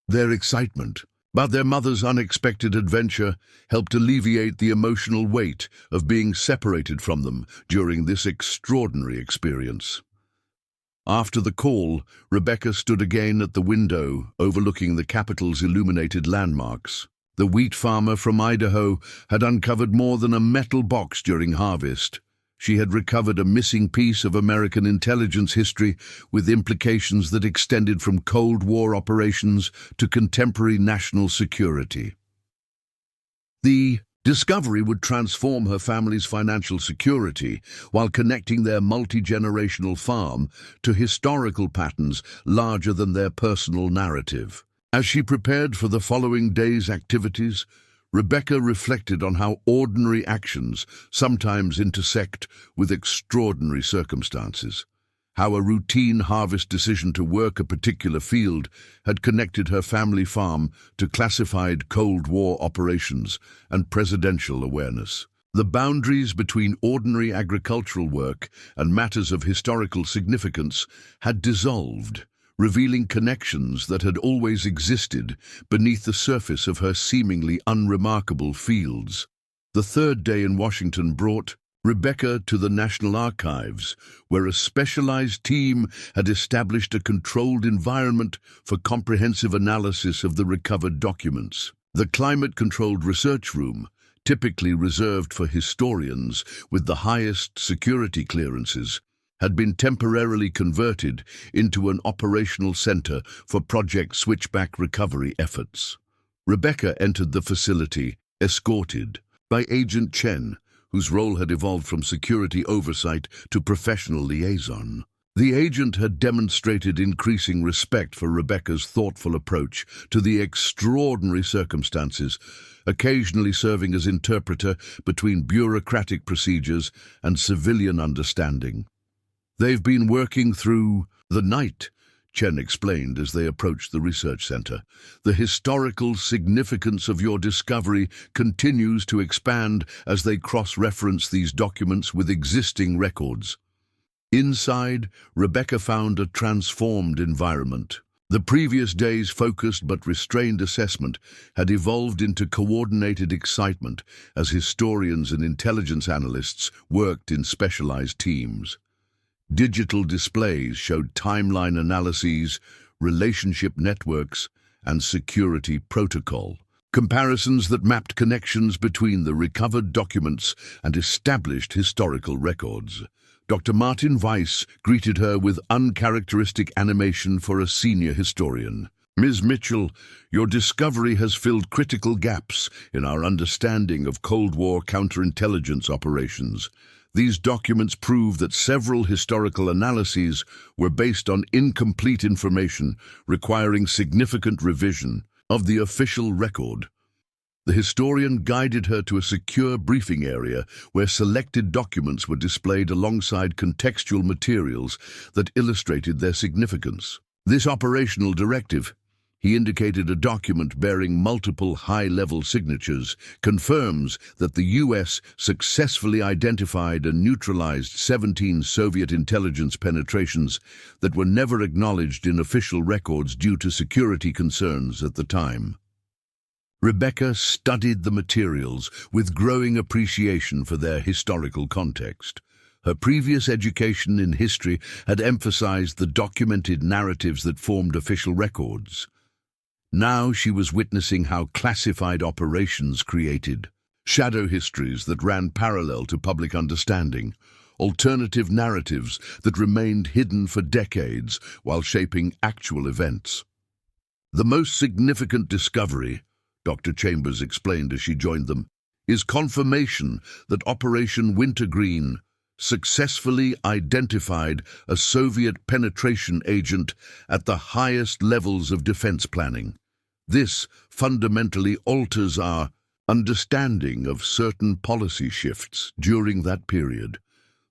Their excitement about their mother's unexpected adventure helped alleviate the emotional weight of being separated from them during this extraordinary experience. After the call, Rebecca stood again at the window overlooking the capital's illuminated landmarks. The wheat farmer from Idaho had uncovered more than a metal box during harvest. She had recovered a missing piece of American intelligence history with implications that extended from Cold War operations to contemporary national security. The discovery would transform her family's financial security while connecting their multi-generational farm to historical patterns larger than their personal narrative. As she prepared for the following day's activities, Rebecca reflected on how ordinary actions sometimes intersect with extraordinary circumstances, how a routine harvest decision to work a particular field had connected her family farm to classified Cold War operations and presidential awareness. The boundaries between ordinary agricultural work and matters of historical significance had dissolved, revealing connections that had always existed beneath the surface of her seemingly unremarkable fields. The third day in Washington brought Rebecca to the National Archives, where a specialized team had established a controlled environment for comprehensive analysis of the recovered documents. The climate-controlled research room, typically reserved for historians with the highest security clearances, had been temporarily converted into an operational center for Project Switchback recovery efforts. Rebecca entered the facility, escorted by Agent Chen, whose role had evolved from security oversight to professional liaison. The agent had demonstrated increasing respect for Rebecca's thoughtful approach to the extraordinary circumstances, occasionally serving as interpreter between bureaucratic procedures and civilian understanding. "They've been working through the night," Chen explained as they approached the research center. "The historical significance of your discovery continues to expand as they cross-reference these documents with existing records." Inside, Rebecca found a transformed environment. The previous day's focused but restrained assessment had evolved into coordinated excitement as historians and intelligence analysts worked in specialized teams. Digital displays showed timeline analyses, relationship networks, and security protocol. Comparisons that mapped connections between the recovered documents and established historical records. Dr. Martin Weiss greeted her with uncharacteristic animation for a senior historian. "Ms. Mitchell, your discovery has filled critical gaps in our understanding of Cold War counterintelligence operations. These documents prove that several historical analyses were based on incomplete information, requiring significant revision of the official record." The historian guided her to a secure briefing area where selected documents were displayed alongside contextual materials that illustrated their significance. "This operational directive," he indicated a document bearing multiple high-level signatures, "confirms that the U.S. successfully identified and neutralized 17 Soviet intelligence penetrations that were never acknowledged in official records due to security concerns at the time." Rebecca studied the materials with growing appreciation for their historical context. Her previous education in history had emphasized the documented narratives that formed official records. Now she was witnessing how classified operations created shadow histories that ran parallel to public understanding, alternative narratives that remained hidden for decades while shaping actual events. "The most significant discovery," Dr. Chambers explained as she joined them, "is confirmation that Operation Wintergreen successfully identified a Soviet penetration agent at the highest levels of defense planning. This fundamentally alters our understanding of certain policy shifts during that period."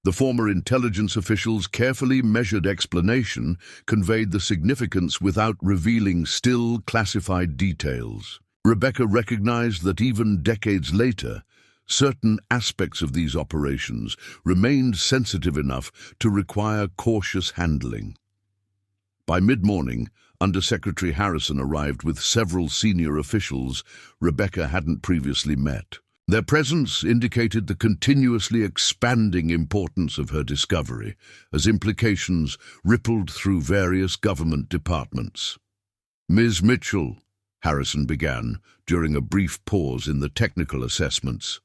The former intelligence official's carefully measured explanation conveyed the significance without revealing still classified details. Rebecca recognized that even decades later, certain aspects of these operations remained sensitive enough to require cautious handling. By mid-morning, Undersecretary Harrison arrived with several senior officials Rebecca hadn't previously met. Their presence indicated the continuously expanding importance of her discovery, as implications rippled through various government departments. "Ms. Mitchell," Harrison began, during a brief pause in the technical assessments,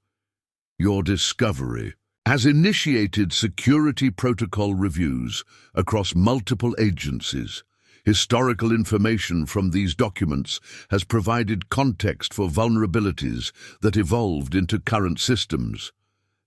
"your discovery has initiated security protocol reviews across multiple agencies. Historical information from these documents has provided context for vulnerabilities that evolved into current systems.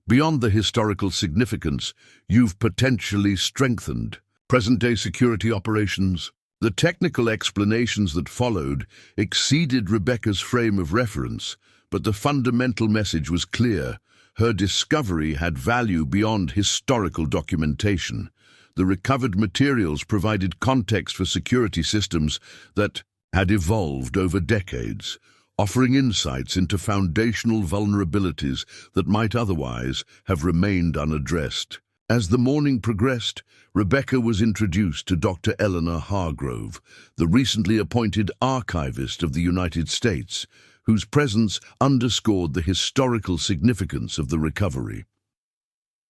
Beyond the historical significance, you've potentially strengthened present-day security operations." The technical explanations that followed exceeded Rebecca's frame of reference, but the fundamental message was clear. Her discovery had value beyond historical documentation. The recovered materials provided context for security systems that had evolved over decades, offering insights into foundational vulnerabilities that might otherwise have remained unaddressed. As the morning progressed, Rebecca was introduced to Dr. Eleanor Hargrove, the recently appointed archivist of the United States, whose presence underscored the historical significance of the recovery.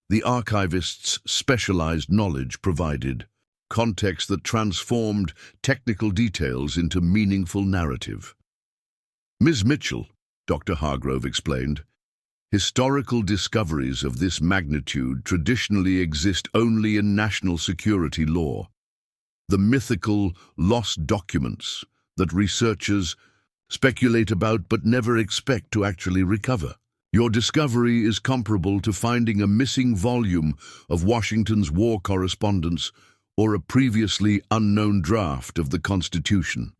The archivist's specialized knowledge provided context that transformed technical details into meaningful narrative. Ms. Mitchell, Dr. Hargrove explained, historical discoveries of this magnitude traditionally exist only in national security law. The mythical lost documents that researchers speculate about but never expect to actually recover. Your discovery is comparable to finding a missing volume of Washington's war correspondence or a previously unknown draft of the Constitution.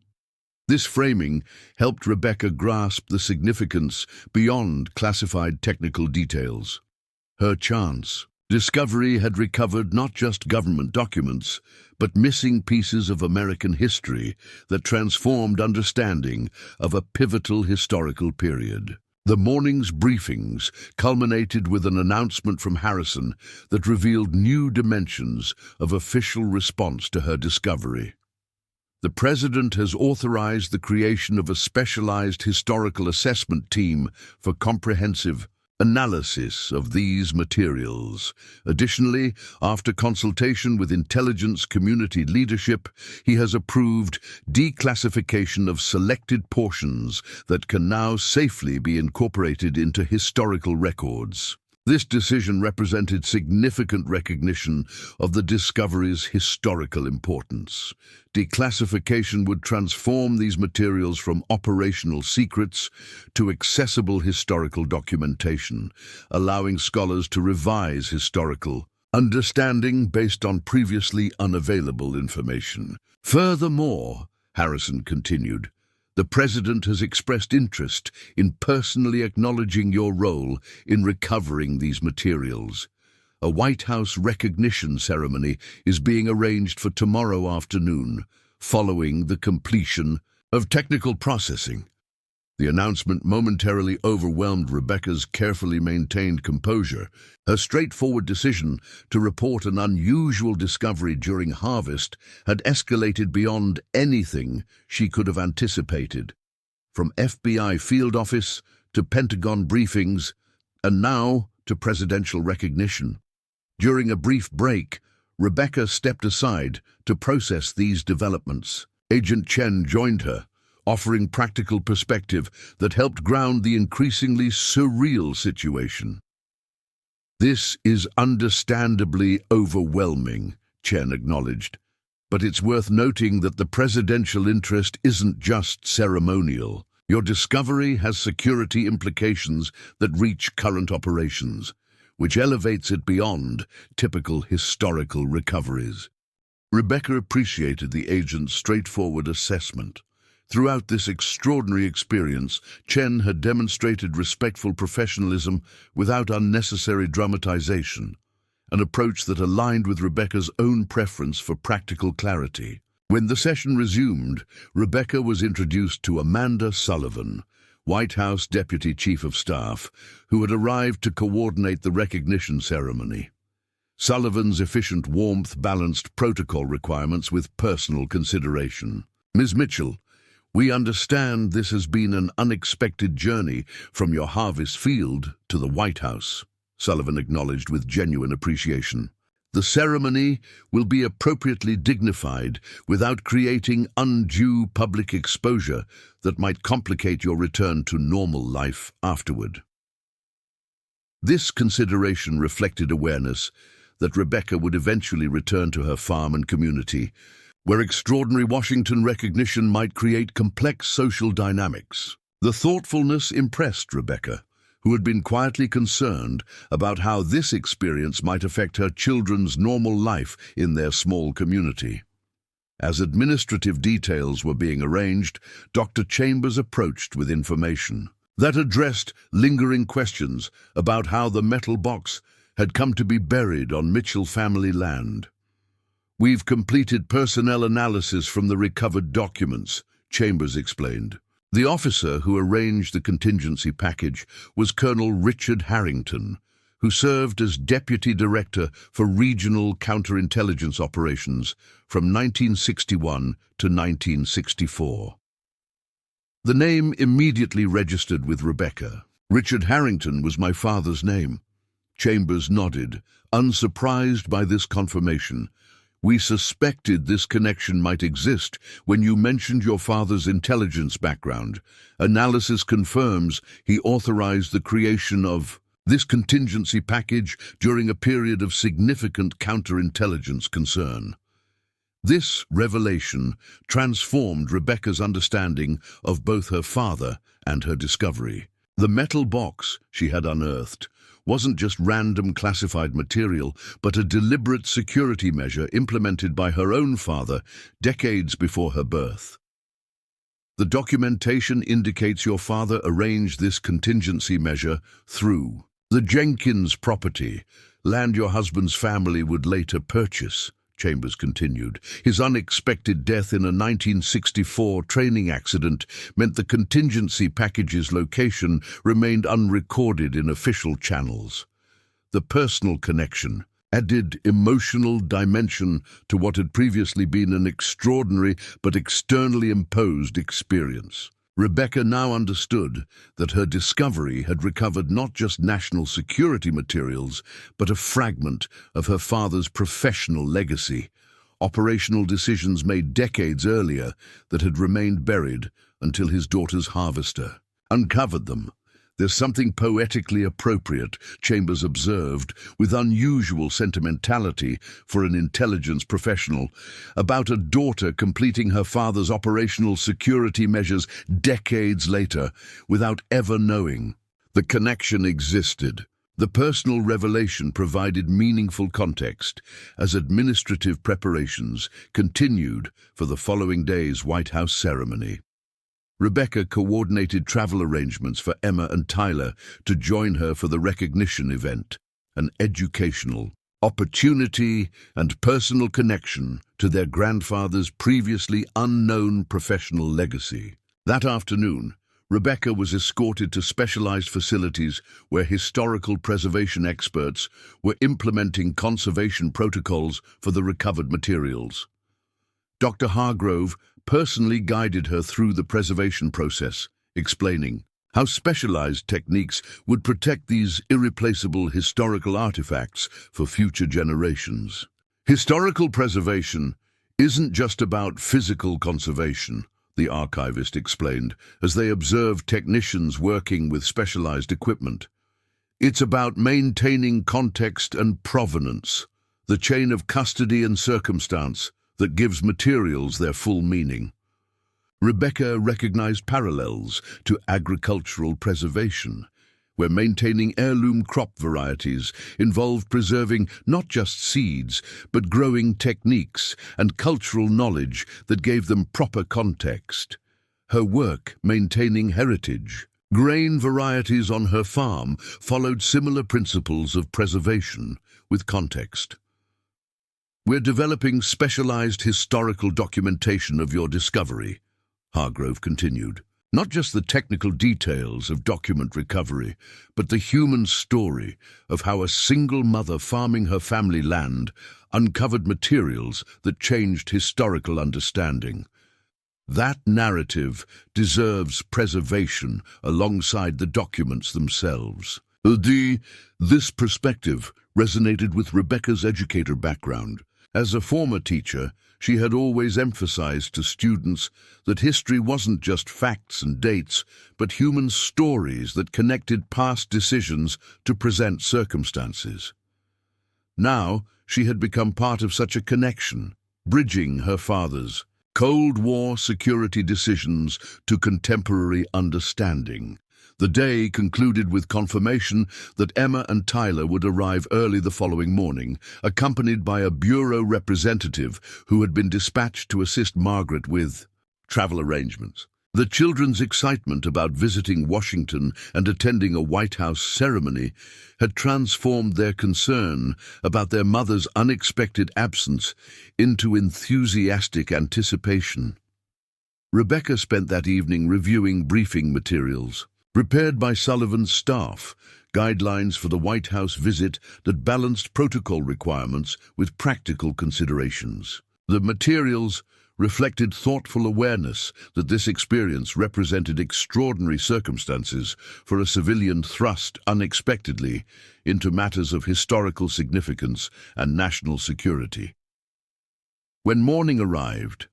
This framing helped Rebecca grasp the significance beyond classified technical details. Her chance discovery had recovered not just government documents, but missing pieces of American history that transformed understanding of a pivotal historical period. The morning's briefings culminated with an announcement from Harrison that revealed new dimensions of official response to her discovery. The President has authorized the creation of a specialized historical assessment team for comprehensive analysis of these materials. Additionally, after consultation with intelligence community leadership, he has approved declassification of selected portions that can now safely be incorporated into historical records. This decision represented significant recognition of the discovery's historical importance. Declassification would transform these materials from operational secrets to accessible historical documentation, allowing scholars to revise historical understanding based on previously unavailable information. Furthermore, Harrison continued, the President has expressed interest in personally acknowledging your role in recovering these materials. A White House recognition ceremony is being arranged for tomorrow afternoon, following the completion of technical processing. The announcement momentarily overwhelmed Rebecca's carefully maintained composure. Her straightforward decision to report an unusual discovery during harvest had escalated beyond anything she could have anticipated. From FBI field office to Pentagon briefings, and now to presidential recognition. During a brief break, Rebecca stepped aside to process these developments. Agent Chen joined her, offering practical perspective that helped ground the increasingly surreal situation. This is understandably overwhelming, Chen acknowledged, but it's worth noting that the presidential interest isn't just ceremonial. Your discovery has security implications that reach current operations, which elevates it beyond typical historical recoveries. Rebecca appreciated the agent's straightforward assessment. Throughout this extraordinary experience, Chen had demonstrated respectful professionalism without unnecessary dramatization, an approach that aligned with Rebecca's own preference for practical clarity. When the session resumed, Rebecca was introduced to Amanda Sullivan, White House Deputy Chief of Staff, who had arrived to coordinate the recognition ceremony. Sullivan's efficient warmth balanced protocol requirements with personal consideration. Ms. Mitchell, we understand this has been an unexpected journey from your harvest field to the White House, Sullivan acknowledged with genuine appreciation. The ceremony will be appropriately dignified without creating undue public exposure that might complicate your return to normal life afterward. This consideration reflected awareness that Rebecca would eventually return to her farm and community, where extraordinary Washington recognition might create complex social dynamics. The thoughtfulness impressed Rebecca, who had been quietly concerned about how this experience might affect her children's normal life in their small community. As administrative details were being arranged, Dr. Chambers approached with information that addressed lingering questions about how the metal box had come to be buried on Mitchell family land. We've completed personnel analysis from the recovered documents, Chambers explained. The officer who arranged the contingency package was Colonel Richard Harrington, who served as Deputy Director for Regional Counterintelligence Operations from 1961 to 1964. The name immediately registered with Rebecca. Richard Harrington was my father's name. Chambers nodded, unsurprised by this confirmation. We suspected this connection might exist when you mentioned your father's intelligence background. Analysis confirms he authorized the creation of this contingency package during a period of significant counterintelligence concern. This revelation transformed Rebecca's understanding of both her father and her discovery. The metal box she had unearthed wasn't just random classified material, but a deliberate security measure implemented by her own father decades before her birth. The documentation indicates your father arranged this contingency measure through the Jenkins property, land your husband's family would later purchase. Chambers continued. His unexpected death in a 1964 training accident meant the contingency package's location remained unrecorded in official channels. The personal connection added emotional dimension to what had previously been an extraordinary but externally imposed experience. Rebecca now understood that her discovery had recovered not just national security materials, but a fragment of her father's professional legacy, operational decisions made decades earlier that had remained buried until his daughter's harvester uncovered them. There's something poetically appropriate, Chambers observed, with unusual sentimentality for an intelligence professional, about a daughter completing her father's operational security measures decades later without ever knowing. The connection existed. The personal revelation provided meaningful context as administrative preparations continued for the following day's White House ceremony. Rebecca coordinated travel arrangements for Emma and Tyler to join her for the recognition event, an educational opportunity and personal connection to their grandfather's previously unknown professional legacy. That afternoon, Rebecca was escorted to specialized facilities where historical preservation experts were implementing conservation protocols for the recovered materials. Dr. Hargrove personally guided her through the preservation process, explaining how specialized techniques would protect these irreplaceable historical artifacts for future generations. Historical preservation isn't just about physical conservation, the archivist explained, as they observed technicians working with specialized equipment. It's about maintaining context and provenance, the chain of custody and circumstance that gives materials their full meaning. Rebecca recognized parallels to agricultural preservation, where maintaining heirloom crop varieties involved preserving not just seeds, but growing techniques and cultural knowledge that gave them proper context. Her work maintaining heritage, grain varieties on her farm followed similar principles of preservation with context. We're developing specialized historical documentation of your discovery, Hargrove continued. Not just the technical details of document recovery, but the human story of how a single mother farming her family land uncovered materials that changed historical understanding. That narrative deserves preservation alongside the documents themselves. This perspective resonated with Rebecca's educator background. As a former teacher, she had always emphasized to students that history wasn't just facts and dates, but human stories that connected past decisions to present circumstances. Now, she had become part of such a connection, bridging her father's Cold War security decisions to contemporary understanding. The day concluded with confirmation that Emma and Tyler would arrive early the following morning, accompanied by a bureau representative who had been dispatched to assist Margaret with travel arrangements. The children's excitement about visiting Washington and attending a White House ceremony had transformed their concern about their mother's unexpected absence into enthusiastic anticipation. Rebecca spent that evening reviewing briefing materials prepared by Sullivan's staff, guidelines for the White House visit that balanced protocol requirements with practical considerations. The materials reflected thoughtful awareness that this experience represented extraordinary circumstances for a civilian thrust unexpectedly into matters of historical significance and national security. When morning arrived,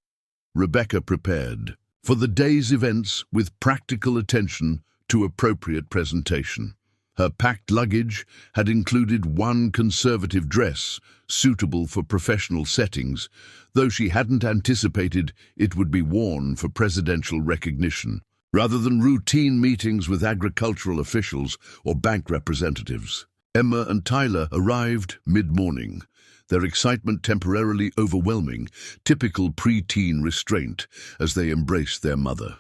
Rebecca prepared for the day's events with practical attention to appropriate presentation. Her packed luggage had included one conservative dress suitable for professional settings, though she hadn't anticipated it would be worn for presidential recognition, rather than routine meetings with agricultural officials or bank representatives. Emma and Tyler arrived mid-morning, their excitement temporarily overwhelming typical preteen restraint as they embraced their mother.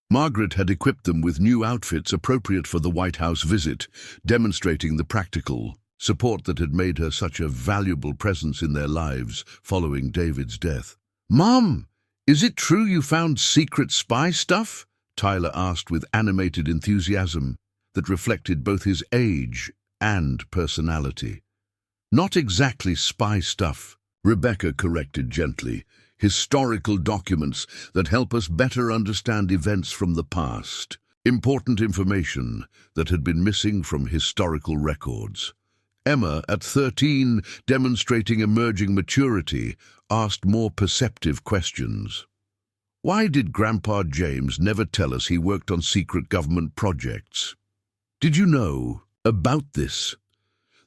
Margaret had equipped them with new outfits appropriate for the White House visit, demonstrating the practical support that had made her such a valuable presence in their lives following David's death. "Mom, is it true you found secret spy stuff?" Tyler asked with animated enthusiasm that reflected both his age and personality. "Not exactly spy stuff," Rebecca corrected gently. "Historical documents that help us better understand events from the past. Important information that had been missing from historical records." Emma, at 13, demonstrating emerging maturity, asked more perceptive questions. "Why did Grandpa James never tell us he worked on secret government projects? Did you know about this?"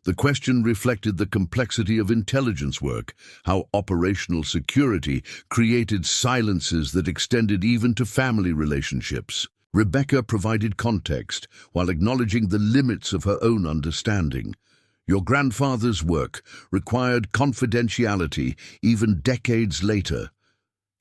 The question reflected the complexity of intelligence work, how operational security created silences that extended even to family relationships. Rebecca provided context while acknowledging the limits of her own understanding. "Your grandfather's work required confidentiality even decades later.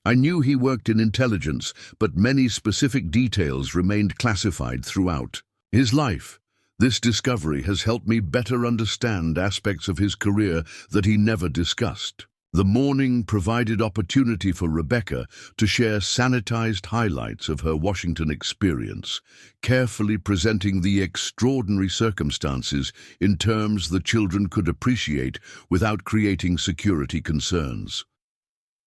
I knew he worked in intelligence, but many specific details remained classified throughout his life. This discovery has helped me better understand aspects of his career that he never discussed." The morning provided opportunity for Rebecca to share sanitized highlights of her Washington experience, carefully presenting the extraordinary circumstances in terms the children could appreciate without creating security concerns.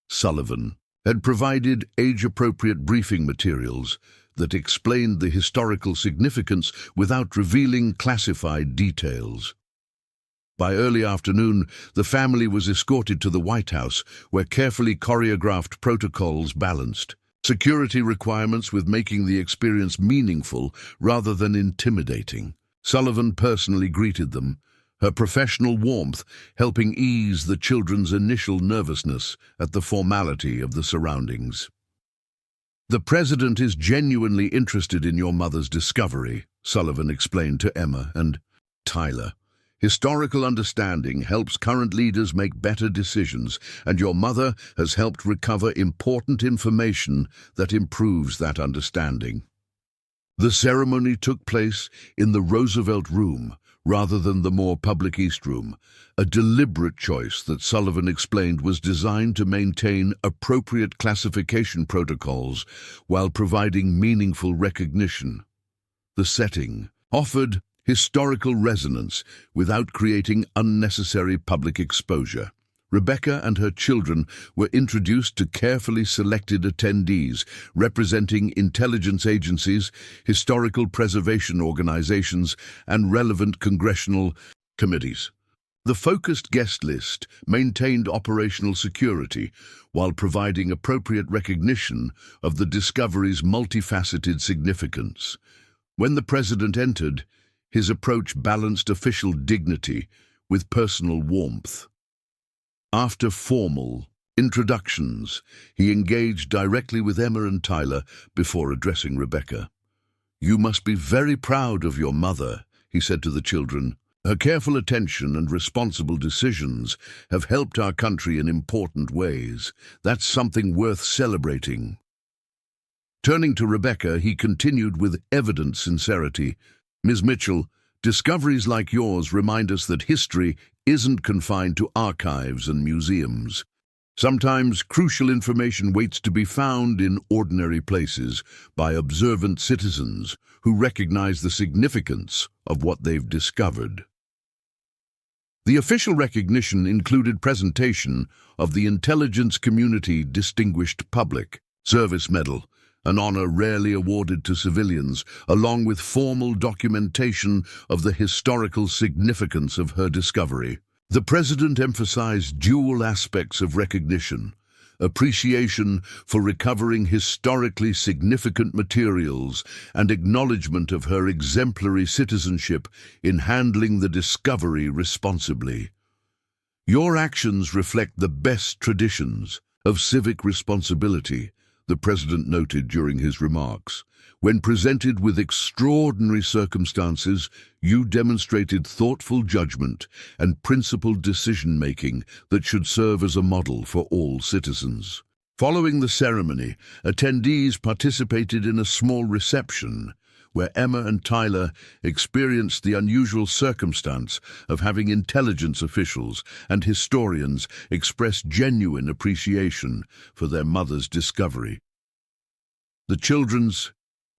Sullivan had provided age-appropriate briefing materials that explained the historical significance without revealing classified details. By early afternoon, the family was escorted to the White House, where carefully choreographed protocols balanced security requirements with making the experience meaningful rather than intimidating. Sullivan personally greeted them, her professional warmth helping ease the children's initial nervousness at the formality of the surroundings. "The President is genuinely interested in your mother's discovery," Sullivan explained to Emma and Tyler. "Historical understanding helps current leaders make better decisions, and your mother has helped recover important information that improves that understanding." The ceremony took place in the Roosevelt Room rather than the more public East Room, a deliberate choice that Sullivan explained was designed to maintain appropriate classification protocols while providing meaningful recognition. The setting offered historical resonance without creating unnecessary public exposure. Rebecca and her children were introduced to carefully selected attendees representing intelligence agencies, historical preservation organizations, and relevant congressional committees. The focused guest list maintained operational security while providing appropriate recognition of the discovery's multifaceted significance. When the president entered, his approach balanced official dignity with personal warmth. After formal introductions, he engaged directly with Emma and Tyler before addressing Rebecca. "You must be very proud of your mother," he said to the children. "Her careful attention and responsible decisions have helped our country in important ways. That's something worth celebrating." Turning to Rebecca, he continued with evident sincerity. "Ms. Mitchell, discoveries like yours remind us that history isn't confined to archives and museums. Sometimes crucial information waits to be found in ordinary places by observant citizens who recognize the significance of what they've discovered." The official recognition included presentation of the Intelligence Community Distinguished Public Service Medal, an honor rarely awarded to civilians, along with formal documentation of the historical significance of her discovery. The president emphasized dual aspects of recognition: appreciation for recovering historically significant materials and acknowledgement of her exemplary citizenship in handling the discovery responsibly. Your actions reflect the best traditions of civic responsibility, the president noted during his remarks. When presented with extraordinary circumstances, you demonstrated thoughtful judgment and principled decision-making that should serve as a model for all citizens. Following the ceremony, attendees participated in a small reception where Emma and Tyler experienced the unusual circumstance of having intelligence officials and historians express genuine appreciation for their mother's discovery. The children's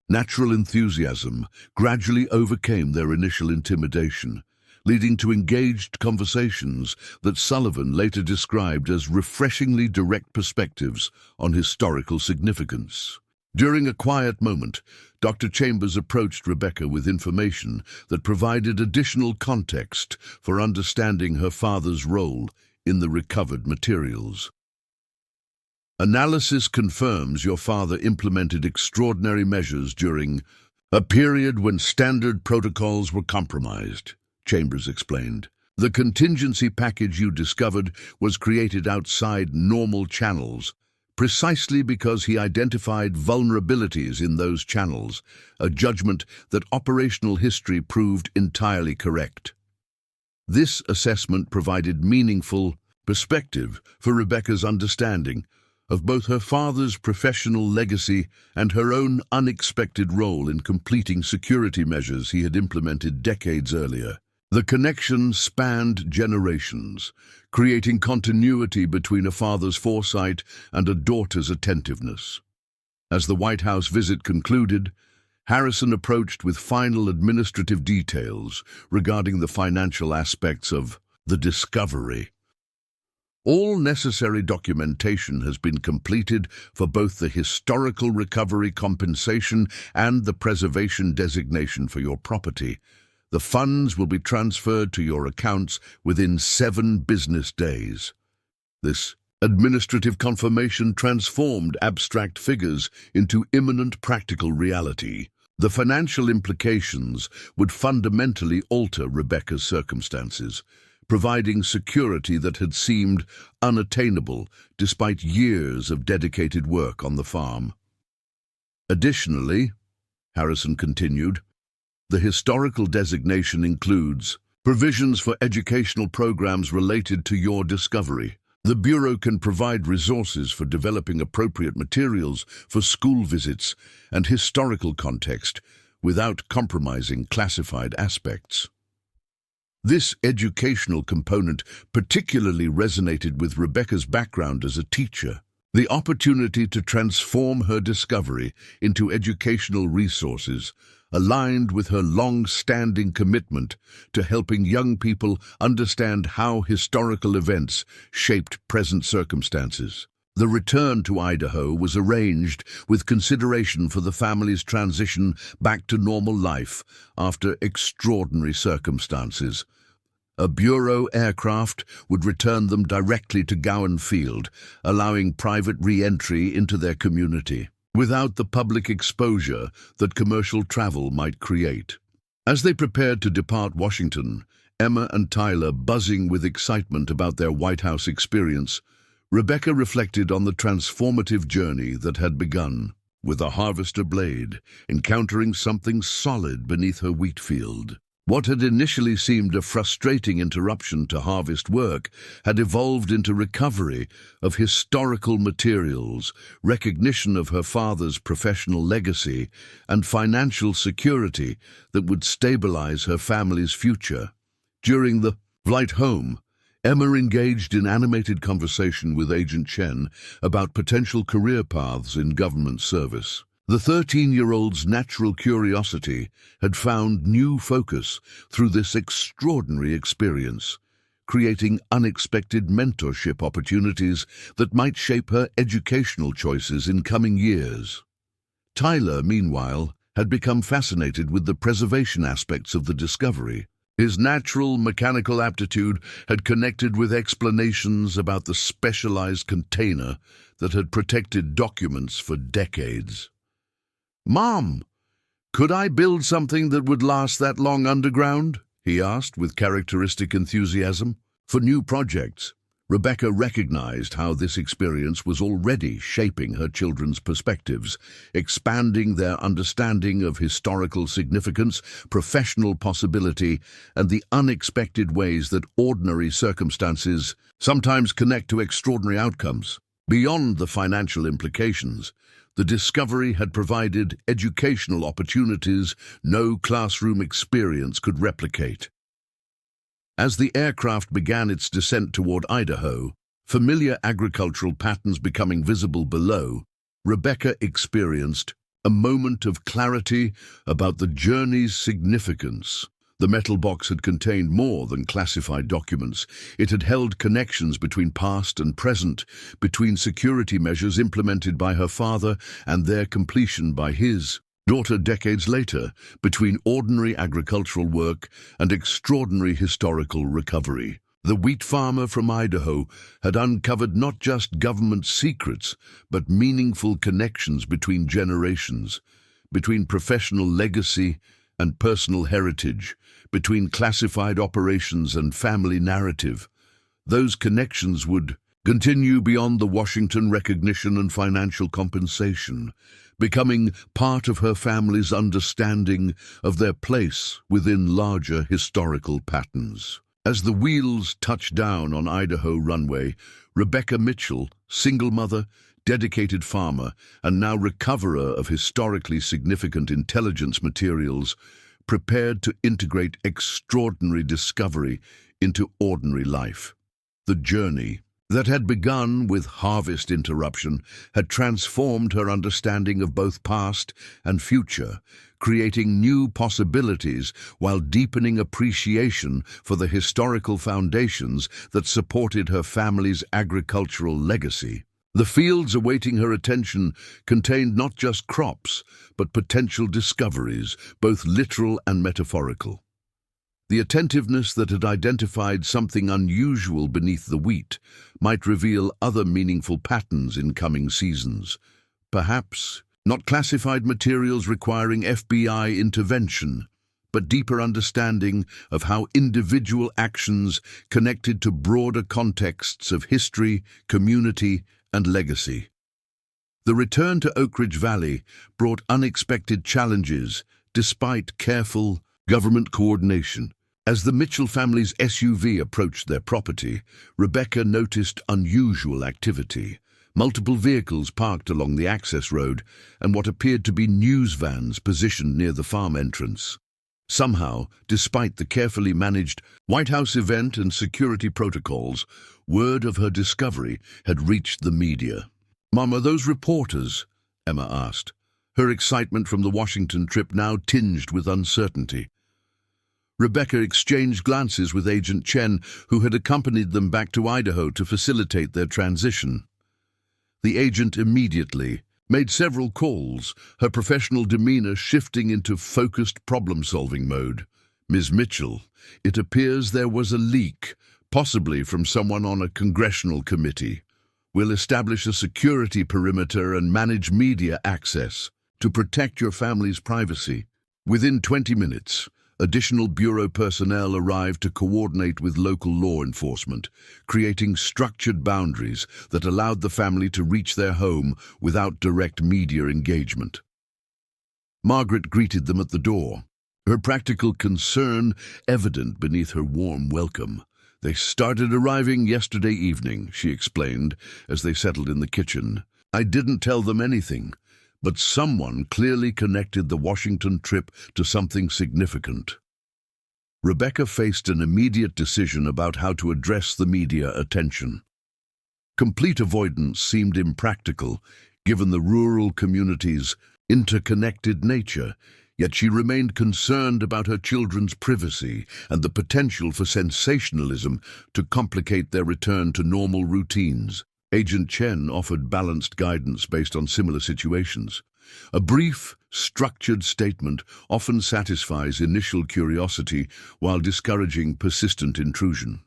natural enthusiasm gradually overcame their initial intimidation, leading to engaged conversations that Sullivan later described as refreshingly direct perspectives on historical significance. During a quiet moment, Dr. Chambers approached Rebecca with information that provided additional context for understanding her father's role in the recovered materials. Analysis confirms your father implemented extraordinary measures during a period when standard protocols were compromised, Chambers explained. The contingency package you discovered was created outside normal channels, precisely because he identified vulnerabilities in those channels, a judgment that operational history proved entirely correct. This assessment provided meaningful perspective for Rebecca's understanding of both her father's professional legacy and her own unexpected role in completing security measures he had implemented decades earlier. The connection spanned generations, creating continuity between a father's foresight and a daughter's attentiveness. As the White House visit concluded, Harrison approached with final administrative details regarding the financial aspects of the discovery. All necessary documentation has been completed for both the historical recovery compensation and the preservation designation for your property. The funds will be transferred to your accounts within 7 business days. This administrative confirmation transformed abstract figures into imminent practical reality. The financial implications would fundamentally alter Rebecca's circumstances, providing security that had seemed unattainable despite years of dedicated work on the farm. Additionally, Harrison continued, the historical designation includes provisions for educational programs related to your discovery. The Bureau can provide resources for developing appropriate materials for school visits and historical context without compromising classified aspects. This educational component particularly resonated with Rebecca's background as a teacher. The opportunity to transform her discovery into educational resources aligned with her long-standing commitment to helping young people understand how historical events shaped present circumstances. The return to Idaho was arranged with consideration for the family's transition back to normal life after extraordinary circumstances. A Bureau aircraft would return them directly to Gowan Field, allowing private re-entry into their community, without the public exposure that commercial travel might create. As they prepared to depart Washington, Emma and Tyler buzzing with excitement about their White House experience, Rebecca reflected on the transformative journey that had begun. With a harvester blade, encountering something solid beneath her wheat field. What had initially seemed a frustrating interruption to harvest work had evolved into recovery of historical materials, recognition of her father's professional legacy, and financial security that would stabilize her family's future. During the flight home, Emma engaged in animated conversation with Agent Chen about potential career paths in government service. The 13-year-old's natural curiosity had found new focus through this extraordinary experience, creating unexpected mentorship opportunities that might shape her educational choices in coming years. Tyler, meanwhile, had become fascinated with the preservation aspects of the discovery. His natural mechanical aptitude had connected with explanations about the specialized container that had protected documents for decades. "Mom, could I build something that would last that long underground?" he asked with characteristic enthusiasm. For new projects, Rebecca recognized how this experience was already shaping her children's perspectives, expanding their understanding of historical significance, professional possibility, and the unexpected ways that ordinary circumstances sometimes connect to extraordinary outcomes. Beyond the financial implications, the discovery had provided educational opportunities no classroom experience could replicate. As the aircraft began its descent toward Idaho, familiar agricultural patterns becoming visible below, Rebecca experienced a moment of clarity about the journey's significance. The metal box had contained more than classified documents. It had held connections between past and present, between security measures implemented by her father and their completion by his daughter decades later, between ordinary agricultural work and extraordinary historical recovery. The wheat farmer from Idaho had uncovered not just government secrets, but meaningful connections between generations, between professional legacy and personal heritage, between classified operations and family narrative. Those connections would continue beyond the Washington recognition and financial compensation, becoming part of her family's understanding of their place within larger historical patterns. As the wheels touched down on Idaho runway, Rebecca Mitchell, single mother, dedicated farmer, and now recoverer of historically significant intelligence materials, prepared to integrate extraordinary discovery into ordinary life. The journey that had begun with harvest interruption had transformed her understanding of both past and future, creating new possibilities while deepening appreciation for the historical foundations that supported her family's agricultural legacy. The fields awaiting her attention contained not just crops, but potential discoveries, both literal and metaphorical. The attentiveness that had identified something unusual beneath the wheat might reveal other meaningful patterns in coming seasons. Perhaps not classified materials requiring FBI intervention, but deeper understanding of how individual actions connected to broader contexts of history, community, and legacy. The return to Oakridge Valley brought unexpected challenges despite careful government coordination. As the Mitchell family's SUV approached their property, Rebecca noticed unusual activity. Multiple vehicles parked along the access road and what appeared to be news vans positioned near the farm entrance. Somehow, despite the carefully managed White House event and security protocols, word of her discovery had reached the media. "Mom, are those reporters?" Emma asked, her excitement from the Washington trip now tinged with uncertainty. Rebecca exchanged glances with Agent Chen, who had accompanied them back to Idaho to facilitate their transition. The agent immediately made several calls, her professional demeanor shifting into focused problem-solving mode. "Ms. Mitchell, it appears there was a leak, possibly from someone on a congressional committee. We'll establish a security perimeter and manage media access to protect your family's privacy." Within 20 minutes, additional bureau personnel arrived to coordinate with local law enforcement, creating structured boundaries that allowed the family to reach their home without direct media engagement. Margaret greeted them at the door, her practical concern evident beneath her warm welcome. "They started arriving yesterday evening," she explained as they settled in the kitchen. "I didn't tell them anything, but someone clearly connected the Washington trip to something significant." Rebecca faced an immediate decision about how to address the media attention. Complete avoidance seemed impractical, given the rural community's interconnected nature, Yet she remained concerned about her children's privacy and the potential for sensationalism to complicate their return to normal routines. Agent Chen offered balanced guidance based on similar situations. A brief, structured statement often satisfies initial curiosity while discouraging persistent intrusion.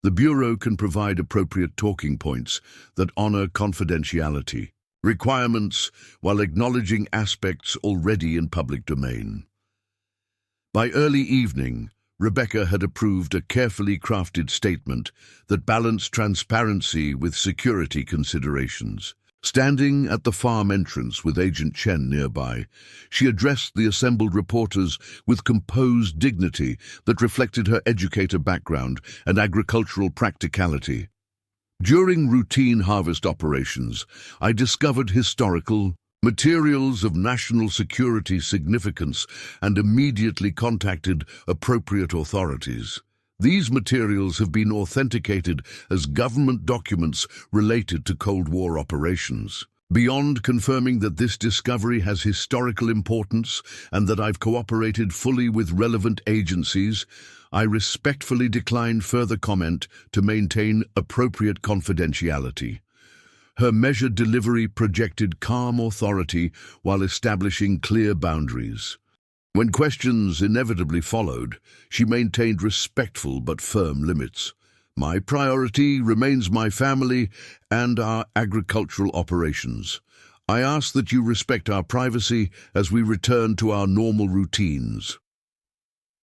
The Bureau can provide appropriate talking points that honor confidentiality requirements while acknowledging aspects already in public domain. By early evening, Rebecca had approved a carefully crafted statement that balanced transparency with security considerations. Standing at the farm entrance with Agent Chen nearby, she addressed the assembled reporters with composed dignity that reflected her educator background and agricultural practicality. During routine harvest operations, I discovered historical materials of national security significance and immediately contacted appropriate authorities. These materials have been authenticated as government documents related to Cold War operations. Beyond confirming that this discovery has historical importance and that I've cooperated fully with relevant agencies, I respectfully decline further comment to maintain appropriate confidentiality. Her measured delivery projected calm authority while establishing clear boundaries. When questions inevitably followed, she maintained respectful but firm limits. My priority remains my family and our agricultural operations. I ask that you respect our privacy as we return to our normal routines.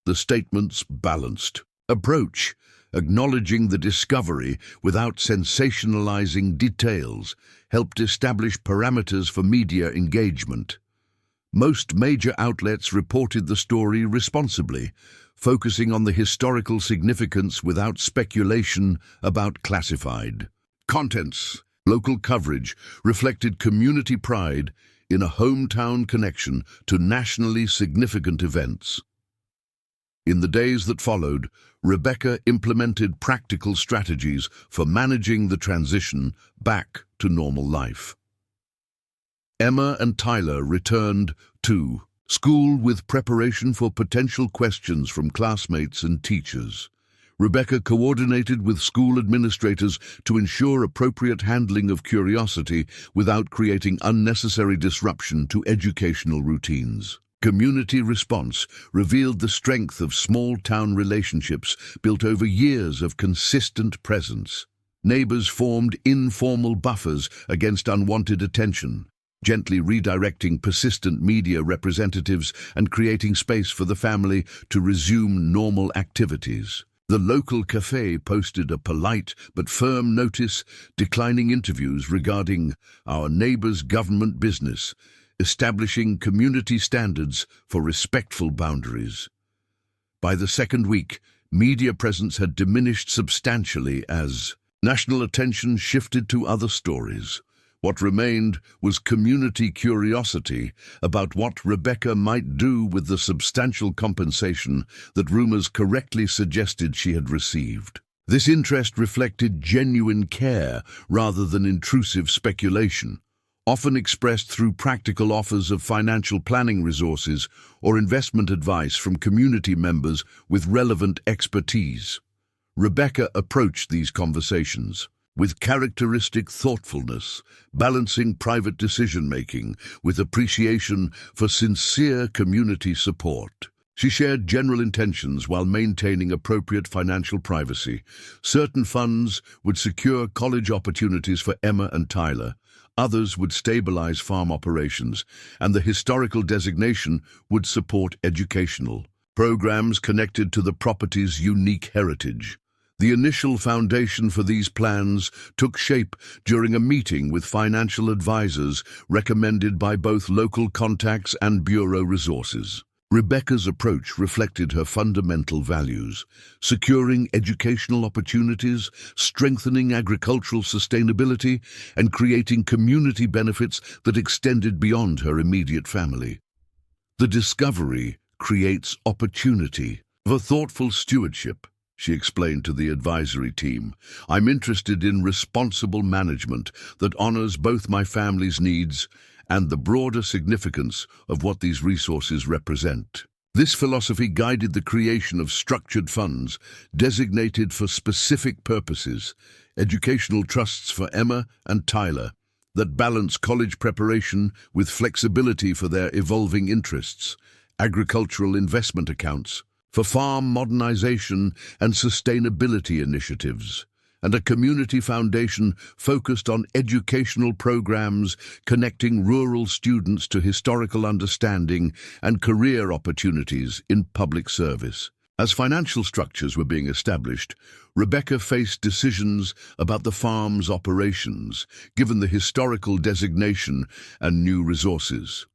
The statement's balanced approach, acknowledging the discovery without sensationalizing details, helped establish parameters for media engagement. Most major outlets reported the story responsibly, focusing on the historical significance without speculation about classified contents. Local coverage reflected community pride in a hometown connection to nationally significant events. In the days that followed, Rebecca implemented practical strategies for managing the transition back to normal life. Emma and Tyler returned to school with preparation for potential questions from classmates and teachers. Rebecca coordinated with school administrators to ensure appropriate handling of curiosity without creating unnecessary disruption to educational routines. Community response revealed the strength of small-town relationships built over years of consistent presence. Neighbors formed informal buffers against unwanted attention, gently redirecting persistent media representatives and creating space for the family to resume normal activities. The local cafe posted a polite but firm notice declining interviews regarding our neighbor's government business, establishing community standards for respectful boundaries. By the second week, media presence had diminished substantially as national attention shifted to other stories. What remained was community curiosity about what Rebecca might do with the substantial compensation that rumors correctly suggested she had received. This interest reflected genuine care rather than intrusive speculation, often expressed through practical offers of financial planning resources or investment advice from community members with relevant expertise. Rebecca approached these conversations with characteristic thoughtfulness, balancing private decision-making with appreciation for sincere community support. She shared general intentions while maintaining appropriate financial privacy. Certain funds would secure college opportunities for Emma and Tyler, others would stabilize farm operations, and the historical designation would support educational programs connected to the property's unique heritage. The initial foundation for these plans took shape during a meeting with financial advisors recommended by both local contacts and Bureau resources. Rebecca's approach reflected her fundamental values, securing educational opportunities, strengthening agricultural sustainability, and creating community benefits that extended beyond her immediate family. The discovery creates opportunity for thoughtful stewardship, she explained to the advisory team. I'm interested in responsible management that honors both my family's needs and the broader significance of what these resources represent. This philosophy guided the creation of structured funds designated for specific purposes, educational trusts for Emma and Tyler, that balance college preparation with flexibility for their evolving interests, agricultural investment accounts for farm modernization and sustainability initiatives, and a community foundation focused on educational programs connecting rural students to historical understanding and career opportunities in public service. As financial structures were being established, Rebecca faced decisions about the farm's operations, given the historical designation and new resources.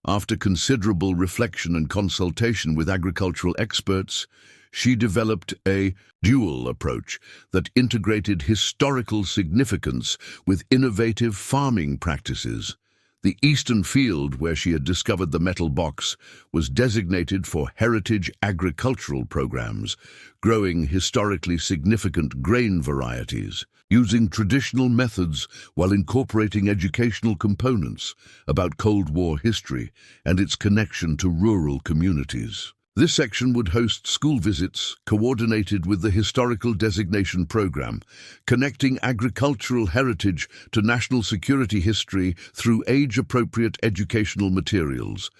After considerable reflection and consultation with agricultural experts, she developed a dual approach that integrated historical significance with innovative farming practices. The eastern field where she had discovered the metal box was designated for heritage agricultural programs, growing historically significant grain varieties, using traditional methods while incorporating educational components about Cold War history and its connection to rural communities. This section would host school visits coordinated with the Historical Designation Program, connecting agricultural heritage to national security history through age-appropriate educational materials.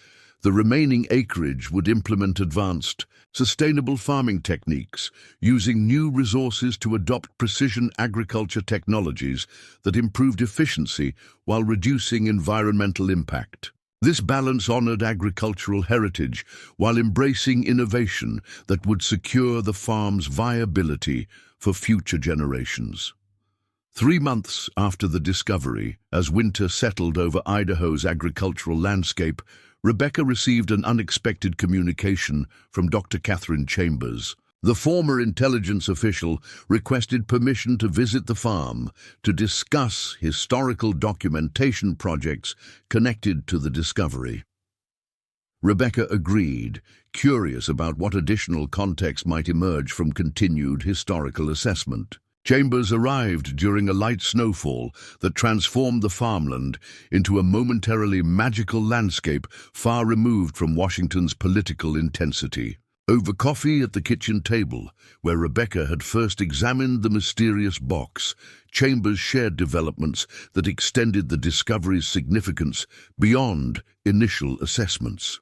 The remaining acreage would implement advanced, sustainable farming techniques, using new resources to adopt precision agriculture technologies that improved efficiency while reducing environmental impact. This balance honored agricultural heritage while embracing innovation that would secure the farm's viability for future generations. 3 months after the discovery, as winter settled over Idaho's agricultural landscape, Rebecca received an unexpected communication from Dr. Catherine Chambers. The former intelligence official requested permission to visit the farm to discuss historical documentation projects connected to the discovery. Rebecca agreed, curious about what additional context might emerge from continued historical assessment. Chambers arrived during a light snowfall that transformed the farmland into a momentarily magical landscape far removed from Washington's political intensity. Over coffee at the kitchen table, where Rebecca had first examined the mysterious box, Chambers shared developments that extended the discovery's significance beyond initial assessments.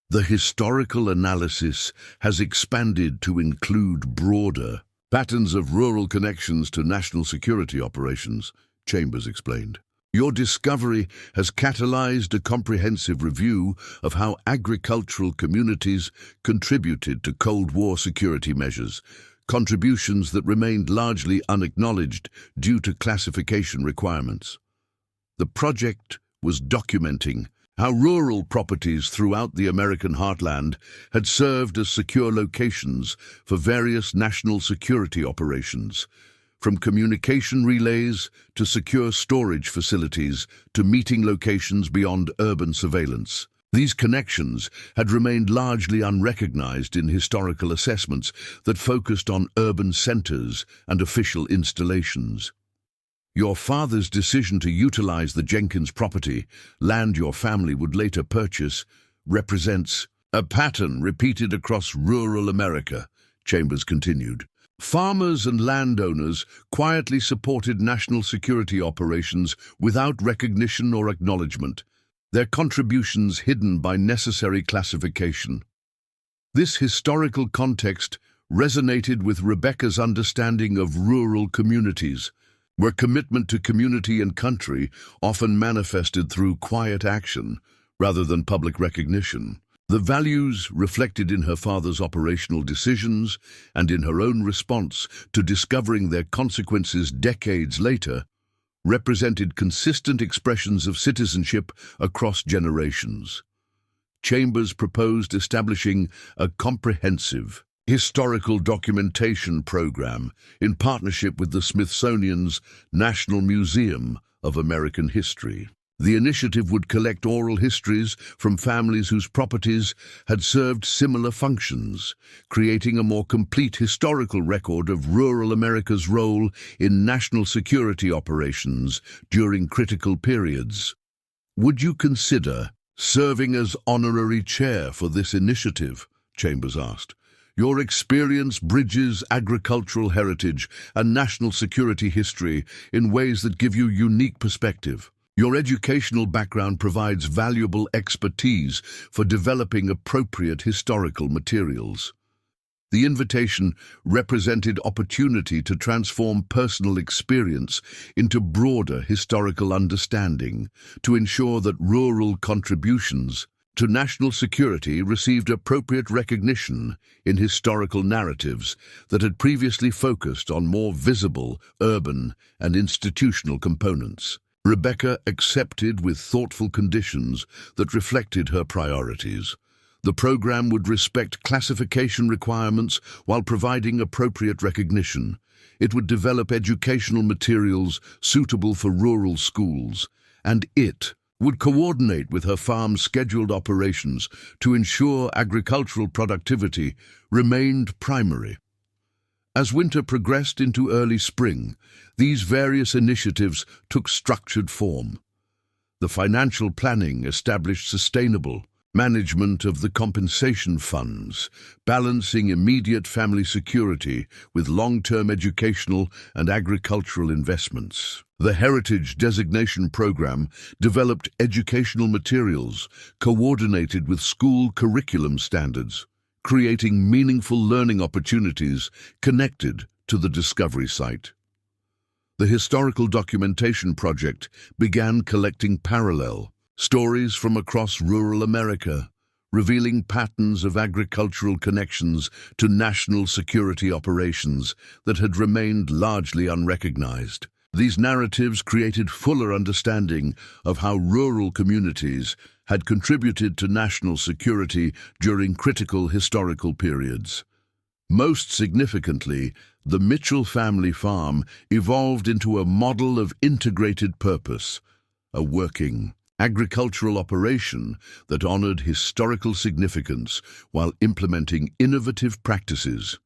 The historical analysis has expanded to include broader patterns of rural connections to national security operations, Chambers explained. Your discovery has catalyzed a comprehensive review of how agricultural communities contributed to Cold War security measures, contributions that remained largely unacknowledged due to classification requirements. The project was documenting how rural properties throughout the American heartland had served as secure locations for various national security operations, from communication relays to secure storage facilities to meeting locations beyond urban surveillance. These connections had remained largely unrecognized in historical assessments that focused on urban centers and official installations. Your father's decision to utilize the Jenkins property, land your family would later purchase, represents a pattern repeated across rural America, Chambers continued. Farmers and landowners quietly supported national security operations without recognition or acknowledgement, their contributions hidden by necessary classification. This historical context resonated with Rebecca's understanding of rural communities, where commitment to community and country often manifested through quiet action rather than public recognition. The values reflected in her father's operational decisions and in her own response to discovering their consequences decades later represented consistent expressions of citizenship across generations. Chambers proposed establishing a comprehensive historical documentation program in partnership with the Smithsonian's National Museum of American History. The initiative would collect oral histories from families whose properties had served similar functions, creating a more complete historical record of rural America's role in national security operations during critical periods. Would you consider serving as honorary chair for this initiative? Chambers asked. Your experience bridges agricultural heritage and national security history in ways that give you unique perspective. Your educational background provides valuable expertise for developing appropriate historical materials. The invitation represented opportunity to transform personal experience into broader historical understanding, to ensure that rural contributions to national security received appropriate recognition in historical narratives that had previously focused on more visible, urban, and institutional components. Rebecca accepted with thoughtful conditions that reflected her priorities. The program would respect classification requirements while providing appropriate recognition. It would develop educational materials suitable for rural schools, and it would coordinate with her farm's scheduled operations to ensure agricultural productivity remained primary. As winter progressed into early spring, these various initiatives took structured form. The financial planning established sustainable management of the compensation funds, balancing immediate family security with long-term educational and agricultural investments. The Heritage Designation Program developed educational materials coordinated with school curriculum standards, creating meaningful learning opportunities connected to the Discovery Site. The Historical Documentation Project began collecting parallel stories from across rural America, revealing patterns of agricultural connections to national security operations that had remained largely unrecognized. These narratives created fuller understanding of how rural communities had contributed to national security during critical historical periods. Most significantly, the Mitchell family farm evolved into a model of integrated purpose, a working agricultural operation that honored historical significance while implementing innovative practices.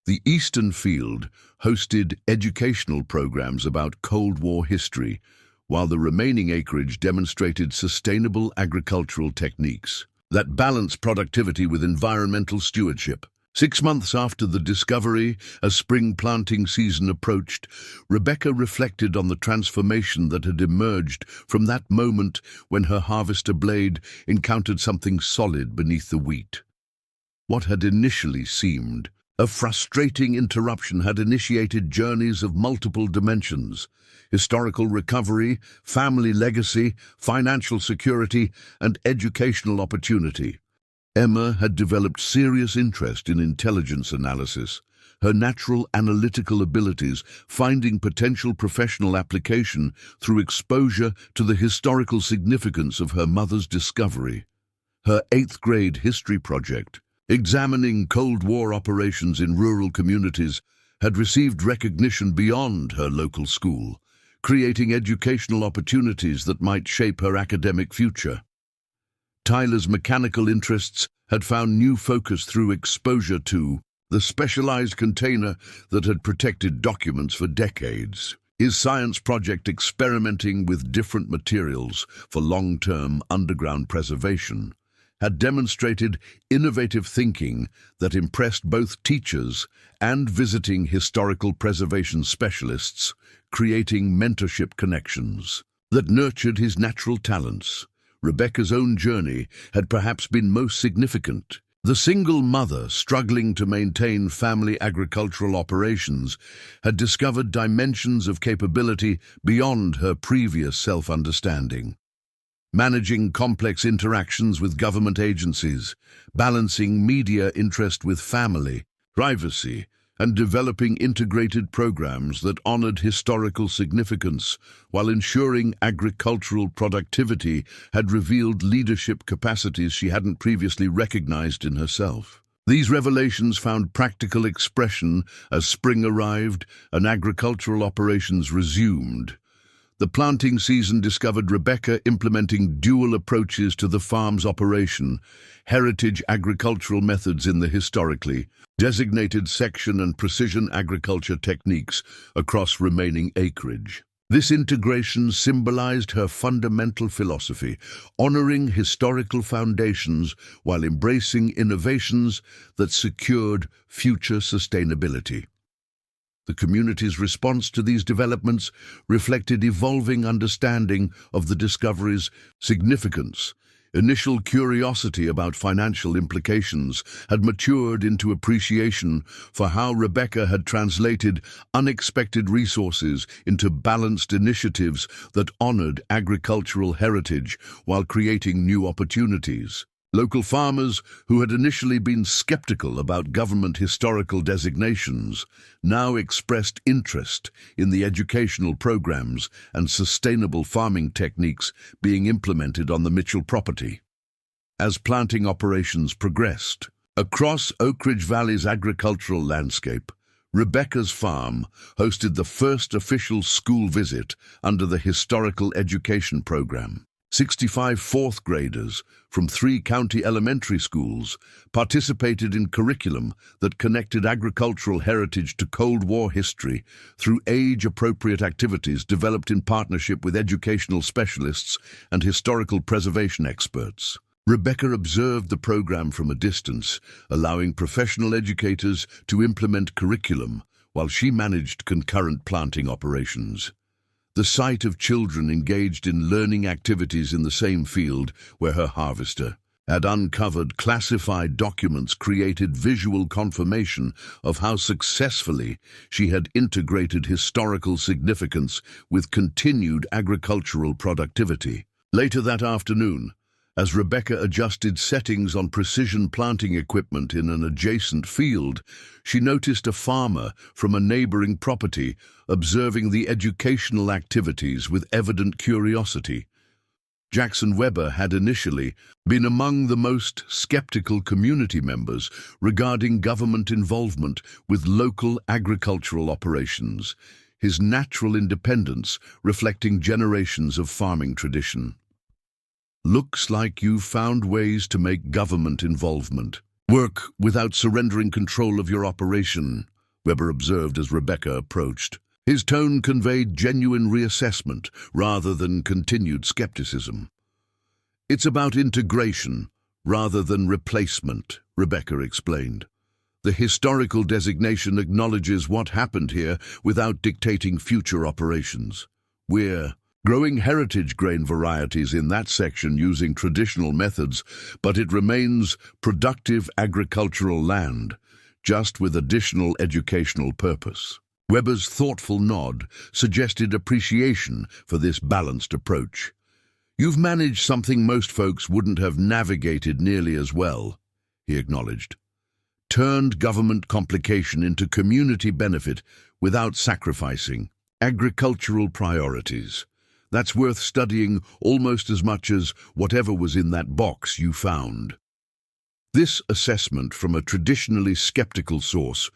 The Eastern Field hosted educational programs about Cold War history, while the remaining acreage demonstrated sustainable agricultural techniques that balance productivity with environmental stewardship. 6 months after the discovery, as spring planting season approached, Rebecca reflected on the transformation that had emerged from that moment when her harvester blade encountered something solid beneath the wheat. What had initially seemed a frustrating interruption had initiated journeys of multiple dimensions: historical recovery, family legacy, financial security, and educational opportunity. Emma had developed serious interest in intelligence analysis, her natural analytical abilities finding potential professional application through exposure to the historical significance of her mother's discovery. Her 8th grade history project, examining Cold War operations in rural communities, had received recognition beyond her local school, creating educational opportunities that might shape her academic future. Tyler's mechanical interests had found new focus through exposure to the specialized container that had protected documents for decades. His science project experimenting with different materials for long-term underground preservation had demonstrated innovative thinking that impressed both teachers and visiting historical preservation specialists, creating mentorship connections that nurtured his natural talents. Rebecca's own journey had perhaps been most significant. The single mother struggling to maintain family agricultural operations had discovered dimensions of capability beyond her previous self-understanding. Managing complex interactions with government agencies, balancing media interest with family, privacy, and developing integrated programs that honored historical significance while ensuring agricultural productivity had revealed leadership capacities she hadn't previously recognized in herself. These revelations found practical expression as spring arrived and agricultural operations resumed. The planting season discovered Rebecca implementing dual approaches to the farm's operation: heritage agricultural methods in the historically designated section and precision agriculture techniques across remaining acreage. This integration symbolized her fundamental philosophy, honoring historical foundations while embracing innovations that secured future sustainability. The community's response to these developments reflected evolving understanding of the discovery's significance. Initial curiosity about financial implications had matured into appreciation for how Rebecca had translated unexpected resources into balanced initiatives that honored agricultural heritage while creating new opportunities. Local farmers, who had initially been skeptical about government historical designations, now expressed interest in the educational programs and sustainable farming techniques being implemented on the Mitchell property. As planting operations progressed, across Oakridge Valley's agricultural landscape, Rebecca's farm hosted the first official school visit under the Historical Education Program. 65 fourth graders from 3 county elementary schools participated in curriculum that connected agricultural heritage to Cold War history through age-appropriate activities developed in partnership with educational specialists and historical preservation experts. Rebecca observed the program from a distance, allowing professional educators to implement curriculum while she managed concurrent planting operations. The sight of children engaged in learning activities in the same field where her harvester had uncovered classified documents created visual confirmation of how successfully she had integrated historical significance with continued agricultural productivity. Later that afternoon, as Rebecca adjusted settings on precision planting equipment in an adjacent field, she noticed a farmer from a neighboring property observing the educational activities with evident curiosity. Jackson Weber had initially been among the most skeptical community members regarding government involvement with local agricultural operations, his natural independence reflecting generations of farming tradition. "Looks like you've found ways to make government involvement work without surrendering control of your operation," Weber observed as Rebecca approached. His tone conveyed genuine reassessment rather than continued skepticism. "It's about integration rather than replacement," Rebecca explained. "The historical designation acknowledges what happened here without dictating future operations. We're growing heritage grain varieties in that section using traditional methods, but it remains productive agricultural land, just with additional educational purpose." Weber's thoughtful nod suggested appreciation for this balanced approach. "You've managed something most folks wouldn't have navigated nearly as well," he acknowledged. "Turned government complication into community benefit without sacrificing agricultural priorities. That's worth studying almost as much as whatever was in that box you found." This assessment from a traditionally skeptical source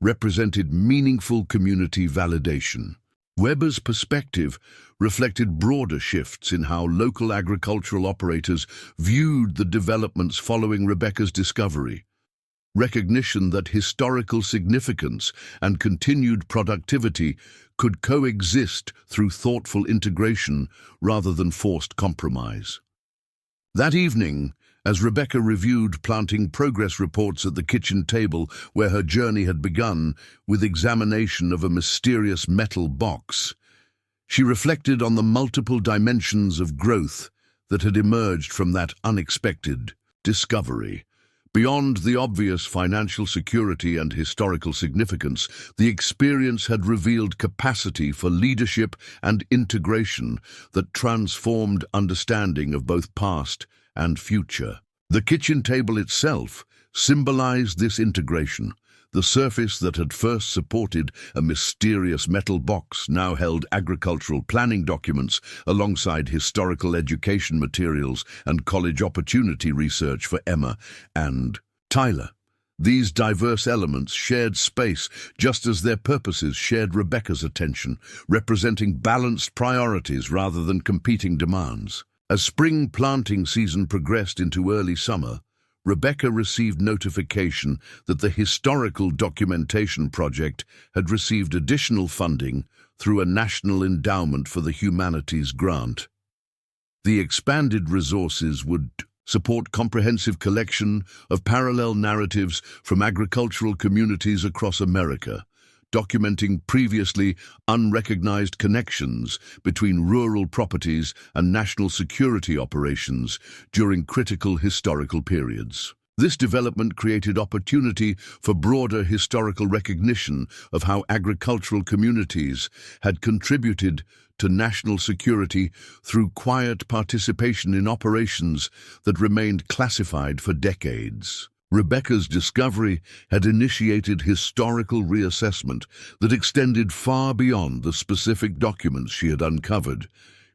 represented meaningful community validation. Weber's perspective reflected broader shifts in how local agricultural operators viewed the developments following Rebecca's discovery. Recognition that historical significance and continued productivity could coexist through thoughtful integration rather than forced compromise. That evening, as Rebecca reviewed planting progress reports at the kitchen table where her journey had begun with examination of a mysterious metal box, she reflected on the multiple dimensions of growth that had emerged from that unexpected discovery. Beyond the obvious financial security and historical significance, the experience had revealed capacity for leadership and integration that transformed understanding of both past and future. The kitchen table itself symbolized this integration. The surface that had first supported a mysterious metal box now held agricultural planning documents alongside historical education materials and college opportunity research for Emma and Tyler. These diverse elements shared space just as their purposes shared Rebecca's attention, representing balanced priorities rather than competing demands. As spring planting season progressed into early summer, Rebecca received notification that the Historical Documentation Project had received additional funding through a National Endowment for the Humanities grant. The expanded resources would support comprehensive collection of parallel narratives from agricultural communities across America, documenting previously unrecognized connections between rural properties and national security operations during critical historical periods. This development created opportunity for broader historical recognition of how agricultural communities had contributed to national security through quiet participation in operations that remained classified for decades. Rebecca's discovery had initiated historical reassessment that extended far beyond the specific documents she had uncovered,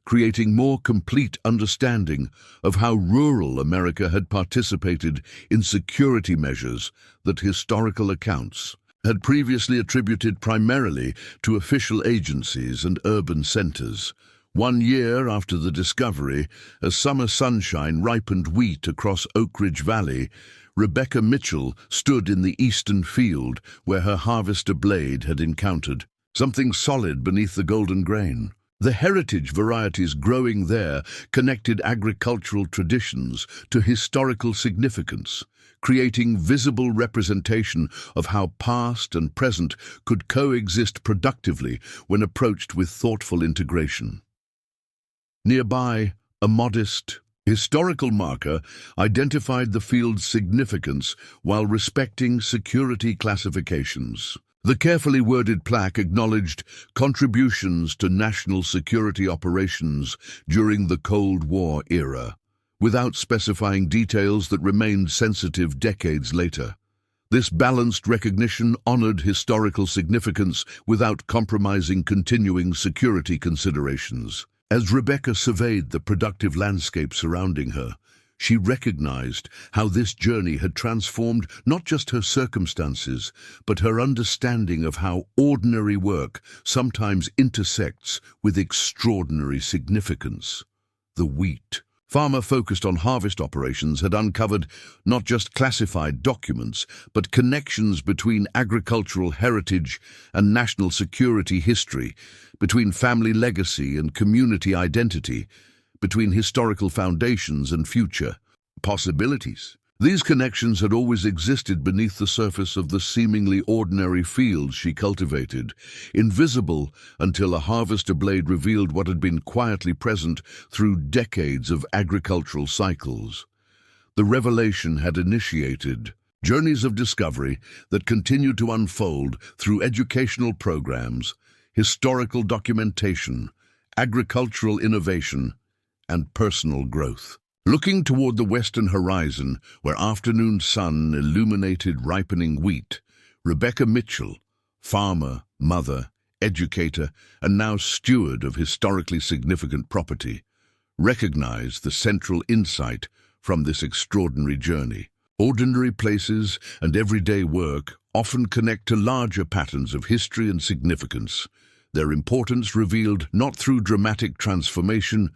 creating more complete understanding of how rural America had participated in security measures that historical accounts had previously attributed primarily to official agencies and urban centers. 1 year after the discovery, as summer sunshine ripened wheat across Oakridge Valley, Rebecca Mitchell stood in the eastern field where her harvester blade had encountered something solid beneath the golden grain. The heritage varieties growing there connected agricultural traditions to historical significance, creating visible representation of how past and present could coexist productively when approached with thoughtful integration. Nearby, a modest, historical marker identified the field's significance while respecting security classifications. The carefully worded plaque acknowledged contributions to national security operations during the Cold War era, without specifying details that remained sensitive decades later. This balanced recognition honored historical significance without compromising continuing security considerations. As Rebecca surveyed the productive landscape surrounding her, she recognized how this journey had transformed not just her circumstances, but her understanding of how ordinary work sometimes intersects with extraordinary significance. The wheat farmer focused on harvest operations had uncovered not just classified documents, but connections between agricultural heritage and national security history, between family legacy and community identity, between historical foundations and future possibilities. These connections had always existed beneath the surface of the seemingly ordinary fields she cultivated, invisible until a harvester blade revealed what had been quietly present through decades of agricultural cycles. The revelation had initiated journeys of discovery that continued to unfold through educational programs, historical documentation, agricultural innovation, and personal growth. Looking toward the western horizon, where afternoon sun illuminated ripening wheat, Rebecca Mitchell, farmer, mother, educator, and now steward of historically significant property, recognized the central insight from this extraordinary journey. Ordinary places and everyday work often connect to larger patterns of history and significance, their importance revealed not through dramatic transformation,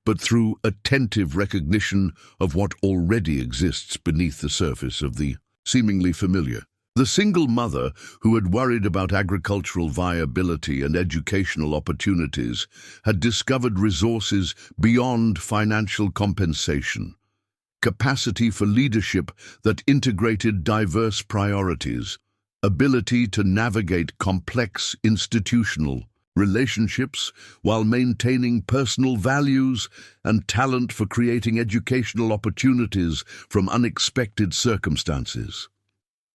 but through attentive recognition of what already exists beneath the surface of the seemingly familiar. The single mother who had worried about agricultural viability and educational opportunities had discovered resources beyond financial compensation, capacity for leadership that integrated diverse priorities, ability to navigate complex institutional relationships while maintaining personal values, and talent for creating educational opportunities from unexpected circumstances.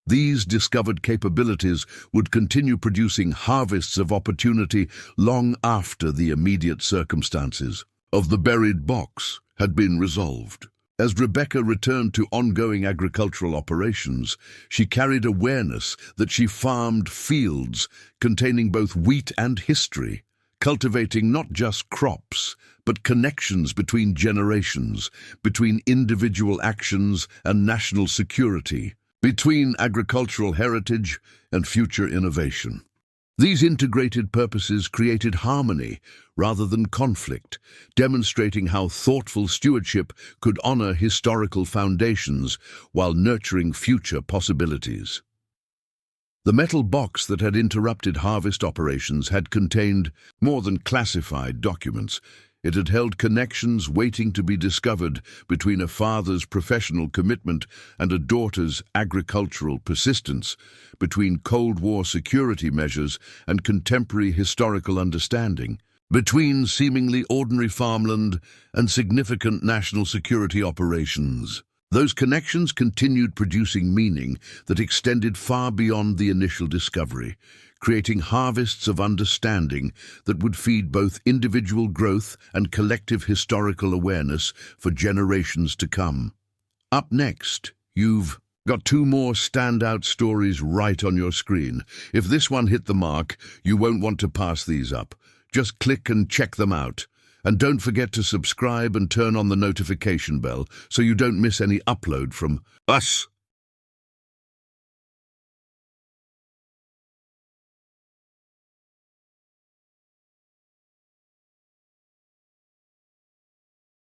These discovered capabilities would continue producing harvests of opportunity long after the immediate circumstances of the buried box had been resolved. As Rebecca returned to ongoing agricultural operations, she carried awareness that she farmed fields containing both wheat and history, cultivating not just crops, but connections between generations, between individual actions and national security, between agricultural heritage and future innovation. These integrated purposes created harmony rather than conflict, demonstrating how thoughtful stewardship could honor historical foundations while nurturing future possibilities. The metal box that had interrupted harvest operations had contained more than classified documents. It had held connections waiting to be discovered between a father's professional commitment and a daughter's agricultural persistence, between Cold War security measures and contemporary historical understanding, between seemingly ordinary farmland and significant national security operations. Those connections continued producing meaning that extended far beyond the initial discovery, creating harvests of understanding that would feed both individual growth and collective historical awareness for generations to come. Up next, you've got two more standout stories right on your screen. If this one hit the mark, you won't want to pass these up. Just click and check them out. And don't forget to subscribe and turn on the notification bell so you don't miss any upload from us.